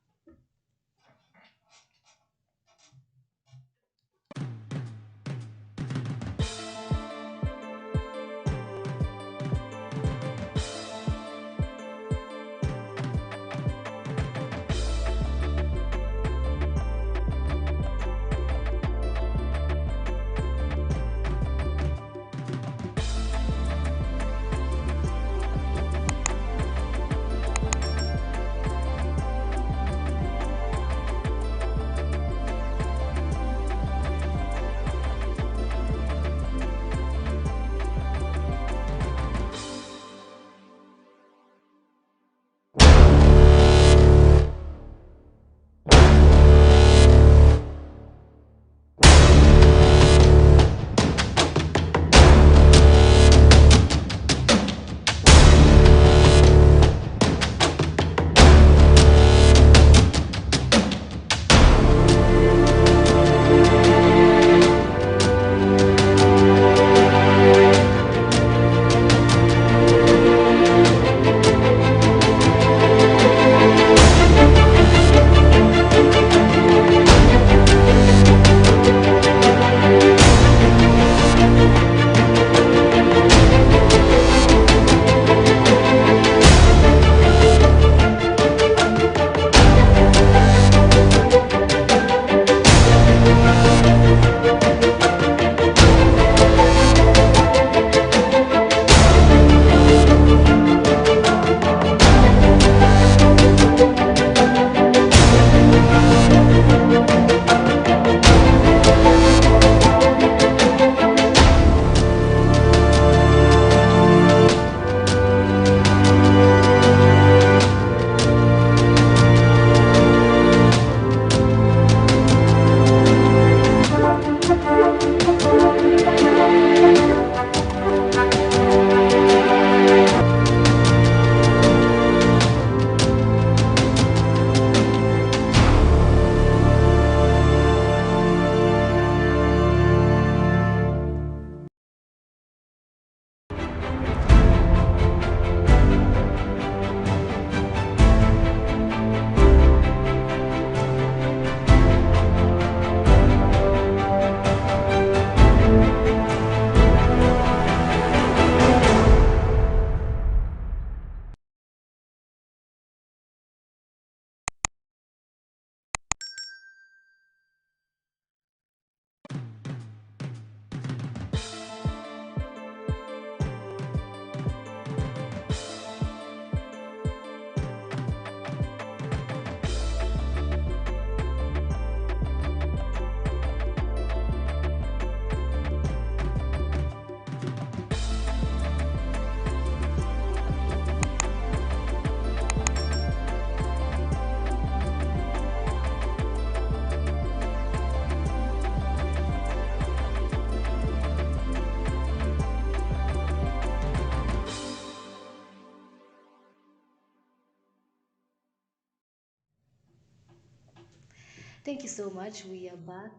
Thank you so much. We are back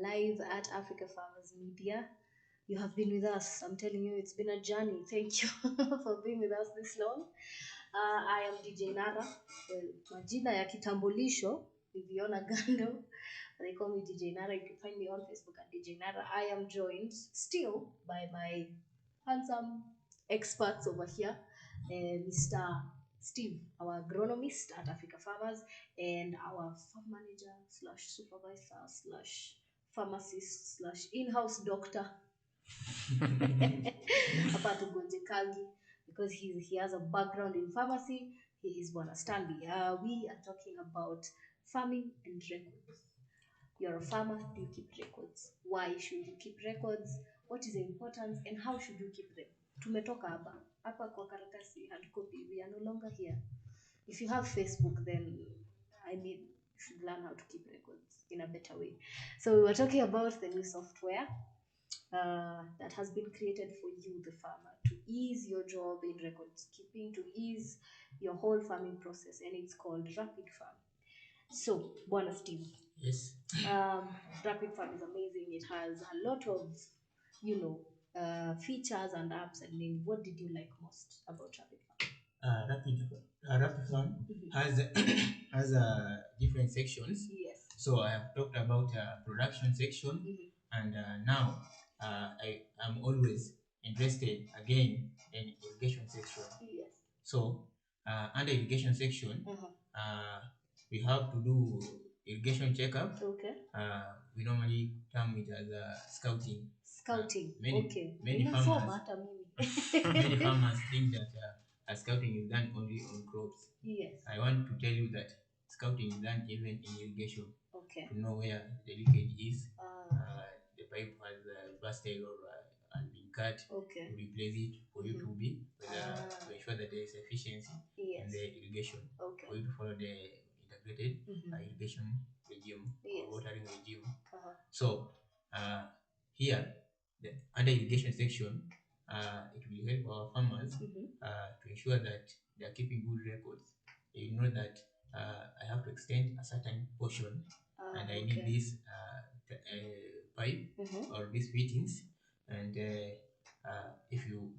live at Africa Farmers Media. You have been with us. I'm telling you, it's been a journey. Thank you for being with us this long. I am DJ Nara. Well, majina ya kitambulisho, Viviana Gando. They call me DJ Nara. You can find me on Facebook at DJ Nara. I am joined still by my handsome experts over here, Mr. Steve, our agronomist at Africa Farmers, and our farm manager slash supervisor slash pharmacist slash in-house doctor hapa tugonjekagi because he has a background in pharmacy. He is Bwana Stanley. We are talking about farming and records. You're a farmer, do you keep records? Why should you keep records? What is the importance and how should you keep them? Tumetoka hapa kwa karatasi hard copy. We are no longer here. If you have Facebook, then I mean you should learn how to keep records in a better way. So we were talking about the new software that has been created for you, the farmer, to ease your job in records keeping, to ease your whole farming process, and it's called Rapid Farm. So, Bwana Steve, Yes. Rapid Farm is amazing. It has a lot of, features and apps. And then, what did you like most about Rapid Farm? Rapid Farm has has different sections. Yes. So I have talked about production section, and now I am always interested again in irrigation section. Yes. So under irrigation section, we have to do irrigation checkup. Okay. We normally term it as scouting. Scouting. Many Inasoma farmers, hata mimi. many farmers think that scouting is done only on crops. Yes. I want to tell you that scouting is done even in irrigation. Okay. To know where the leakage is. The pipe has busted or has been cut. Okay. To replace it for you to be to ensure that there is efficiency in the irrigation. Okay. For you to follow the integrated irrigation regime Yes. or watering regime. So here under irrigation section, it will help our farmers to ensure that they are keeping good records. You know that I have to extend a certain portion and I need this pipe or these fittings, and if you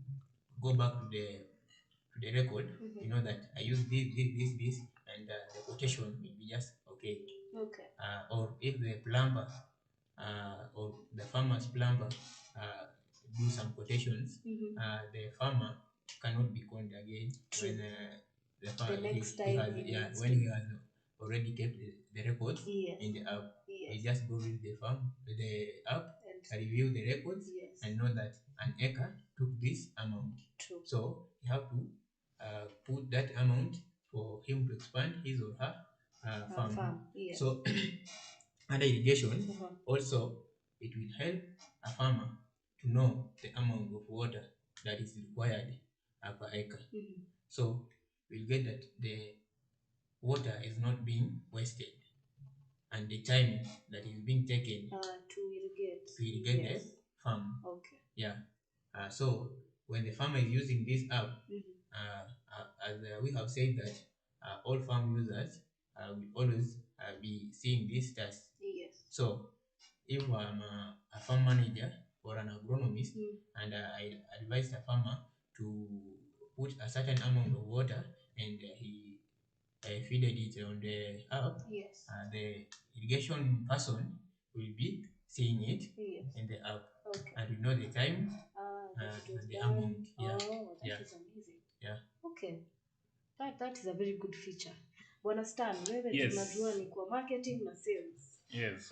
go back to the record, you know that I use this, and the quotation will be just okay. Okay. Or if the plumber or the farmer's plumber do some quotations, the farmer cannot be conned again. True. When the farmer next he time has, he needs when to. he has already kept the records Yes. in the app. Yes. He just go with the app, And review the records, yes. and know that an acre took this amount. True. So you have to put that amount for him to expand his or her farm. Yes. So under irrigation, also it will help a farmer to know the amount of water that is required per acre. So we'll get that the water is not being wasted, and the time that is being taken to irrigate the farm. Okay. Yeah. So when the farmer is using this app, as we have said that all farm users will always be seeing this task. Yes. So if I'm a farm manager or an agronomist, and I advise the farmer to put a certain amount of water, and he feeded it on the app, yes. The irrigation person will be seeing it in the app, and we know the time and the amount. Yeah. Oh, that is amazing. Yeah. Okay. That is a very good feature. Bwana Stan, wewe Yes. tunajua ni kwa marketing na sales. Yes.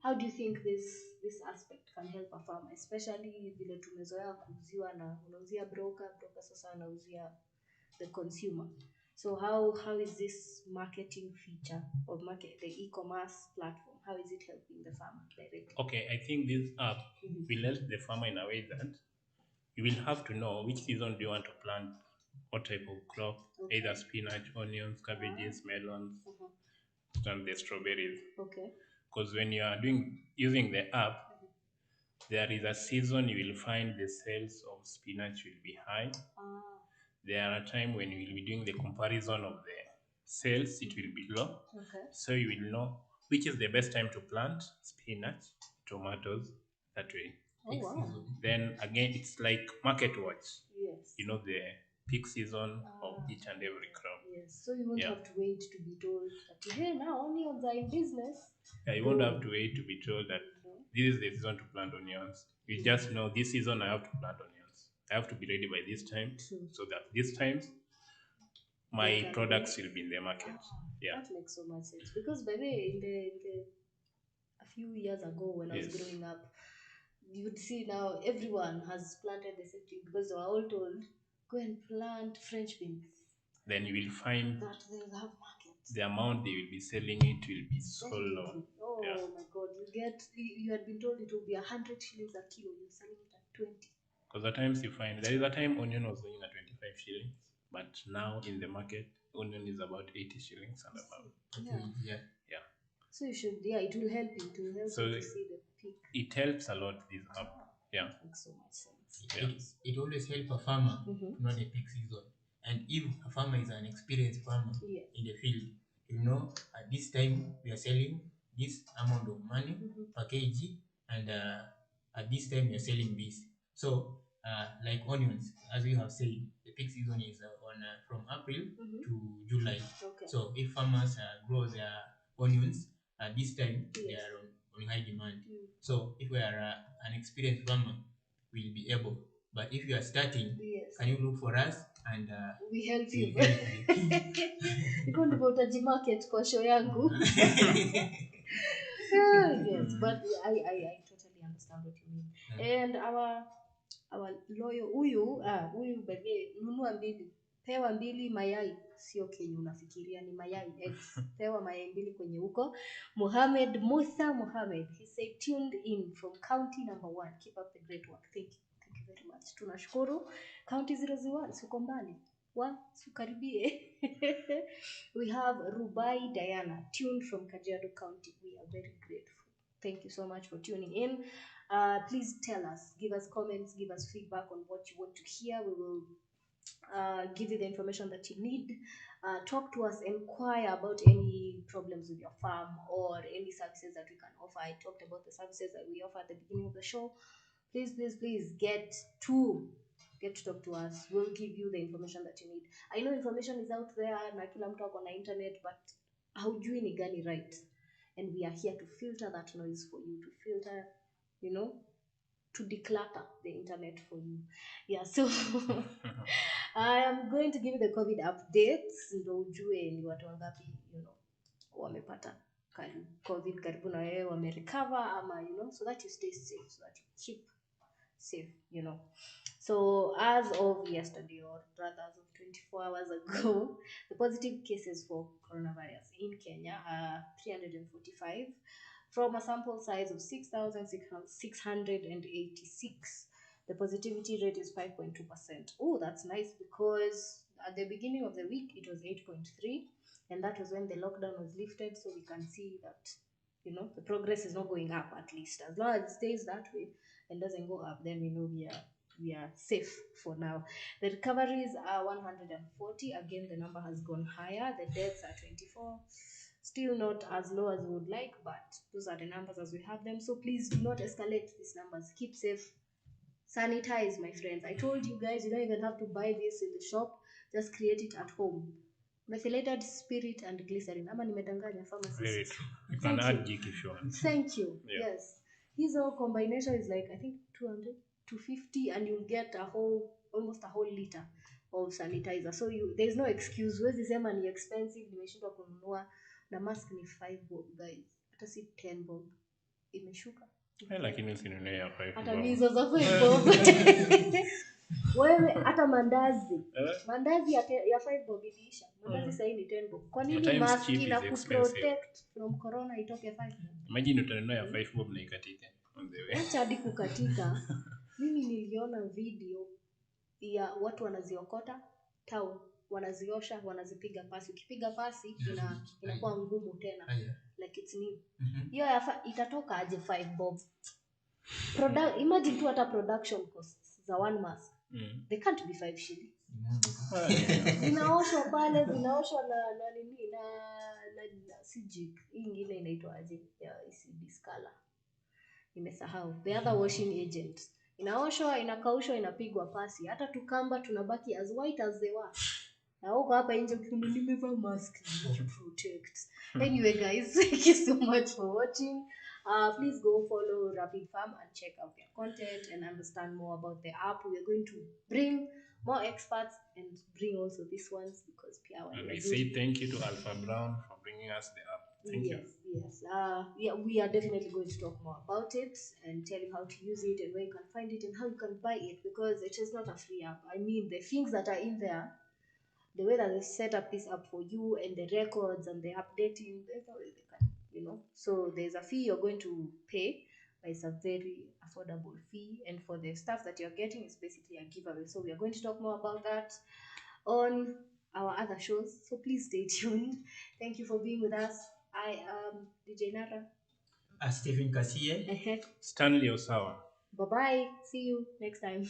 How do you think this aspect can help a farmer, especially vile tumezoea kuuziwa na unauzia broker sasa anauzia the consumer. So how is this marketing feature or the e-commerce platform, how is it helping the farmer directly? Okay, I think this app will help the farmer in a way that you will have to know which season do you want to plant, what type of crop, either spinach, onions, cabbages, melons, and the strawberries. Okay. Because when you are using the app, there is a season you will find the sales of spinach will be high. There are a time when you will be doing the comparison of sales, it will be low. Okay. So you will know which is the best time to plant spinach, tomatoes, that way. Oh Peak wow. season. Then again, it's like market watch. Yes. You know the peak season of Ah. each and every crop. Yes. So you won't Yeah. have to wait to be told that hey, now onions are in business. Yeah, you won't have to wait to be told that No. this is the season to plant onions. You just know this season I have to plant onions. I have to be ready by this time, True. so that this time They my can products go. will be in the market. Yeah. That makes so much sense because by the way, in the a few years ago when I was Yes. growing up, you would see now everyone has planted the same thing because they were all told go and plant French beans. Then you will find That they will have markets. the amount they will be selling it will be so low. Definitely. Oh Yeah. my God! You had been told it will be 100 shillings a kilo. You're selling it at 20. Because at times you find there is a time onion was going at 25 shillings, but now in the market onion is about 80 shillings and above. Yeah. Yeah. So you should. Yeah, it will help you. It will help So you to see the peak. it helps a lot, this app. Yeah. That makes so much sense. Yeah. It always helps a farmer Mhm. to know the peak season. And if a farmer is an experienced farmer Yes. in the field, you know at this time we are selling this amount of money per kg, and at this time we are selling this. So, like onions, as we have said, the peak season is from April to July. Okay. So, if farmers grow their onions at this time, they Yes. are on high demand. Mm. So, if we are an experienced farmer, we'll be able. But if you are starting, Yes. can you look for us and We help you. we'll help you. Iko ndivyo utajimarket kwa show yangu. Yes, but I totally understand what you mean. And our loyal huyu bebe nunua mbili, pewa mbili mayai, sio Kenya unafikiria ni mayai eggs. Pewa mayai mbili kwenye huko. Mohamed Musa Mohamed, he said tuned in from county number 1. Keep up the great work. Thank you very much. Tunashukuru. County 001 suko mbali. Sukaribie. We have Rubai Diana tuned from Kajiado County. We are very grateful. Thank you so much for tuning in. Please tell us, give us comments, give us feedback on what you want to hear. We will give you the information that you need. Talk to us, inquire about any problems with your farm or any services that we can offer. I talked about the services that we offer at the beginning of the show. Please get to talk to us. We'll give you the information that you need. I know information is out there na kila mtu ako na internet, but haujui ni gani right, and we are here to filter that noise for you, to filter, to declutter the internet for you. Yeah, so I am going to give you the COVID updates ndo ujue ni watu wangapi wamepata COVID karibu na wewe wamerecover ama so that you stay safe, so that you keep safe. So as of yesterday, or rather as of 24 hours ago, the positive cases for coronavirus in Kenya are 345 from a sample size of 6,686. The positivity rate is 5.2%. Oh, that's nice, because at the beginning of the week it was 8.3, and that was when the lockdown was lifted. So we can see that the progress is not going up. At least as long as it stays that way and doesn't go up, then we know we are safe for now. The recoveries are 140. Again, the number has gone higher. The deaths are 24. Still not as low as we would like, but those are the numbers as we have them. So please do not escalate these numbers. Keep safe. Sanitize, my friends. I told you guys, you don't even have to buy this in the shop. Just create it at home. Methylated spirit and glycerin. Ama nimedanganya pharmacist. Very true. You can add Jik if you want. Thank you. Yeah. Yes. His whole combination is like, I think 200, 250, and you'll get almost a whole liter of sanitizer. So there's no excuse. Huwezi sema ni expensive, nimeshindwa kununua, na mask ni 5 bob, guys. Hata si 10 bob. Imeshuka. Lakini usinunue ya 5 bob. Hata hizo za 5 bob. Wewe hata mandazi ya 5 bob iliisha. Mandazi sasa ni 10 bob. Kwa nini mask ina kuprotect from corona itoke 5 bob? Imagine utanunua ya 5 bob na ikatike on the way. Acha hadi kukatika. Mimi niliona video ya watu wanaziokota town, wanaziosha, wanazipiga pasi. Ukipiga pasi inakuwa ngumu tena. Like it's new. Hiyo itatoka aje 5 bob? Imagine tu hata production costs za one mask. They can't be 5 shillings. Zinaoshwa pale, zinaoshwa na nini na Sijik. Hii ingine inaitwaje? Ya Discolor. Nimesahau. The other washing agent. Inaoshwa, inakaushwa, inapigwa pasi. Hata tukamba tunabaki as white as they were. Na huko hapa nje nimevaa mask to protect. Anyway guys, thank you so much for watching. Please go follow Rapid Farm and check out their content and understand more about the app. We are going to bring more experts and bring also these ones because And we say thank you to Alpha Brown for bringing us the app. Thank you. Yes. Yeah, we are definitely going to talk more about it and tell you how to use it and where you can find it and how you can buy it because it is not a free app. I mean, the things that are in there, the way that they set up this app for you and the records and the updating, there's no way they can, So there's a fee you're going to pay, but it's a very affordable fee. And for the stuff that you're getting, it's basically a giveaway. So we are going to talk more about that on our other shows. So please stay tuned. Thank you for being with us. I am DJ Nara. Stephen Kasie. Stanley Osawa. Bye-bye. See you next time.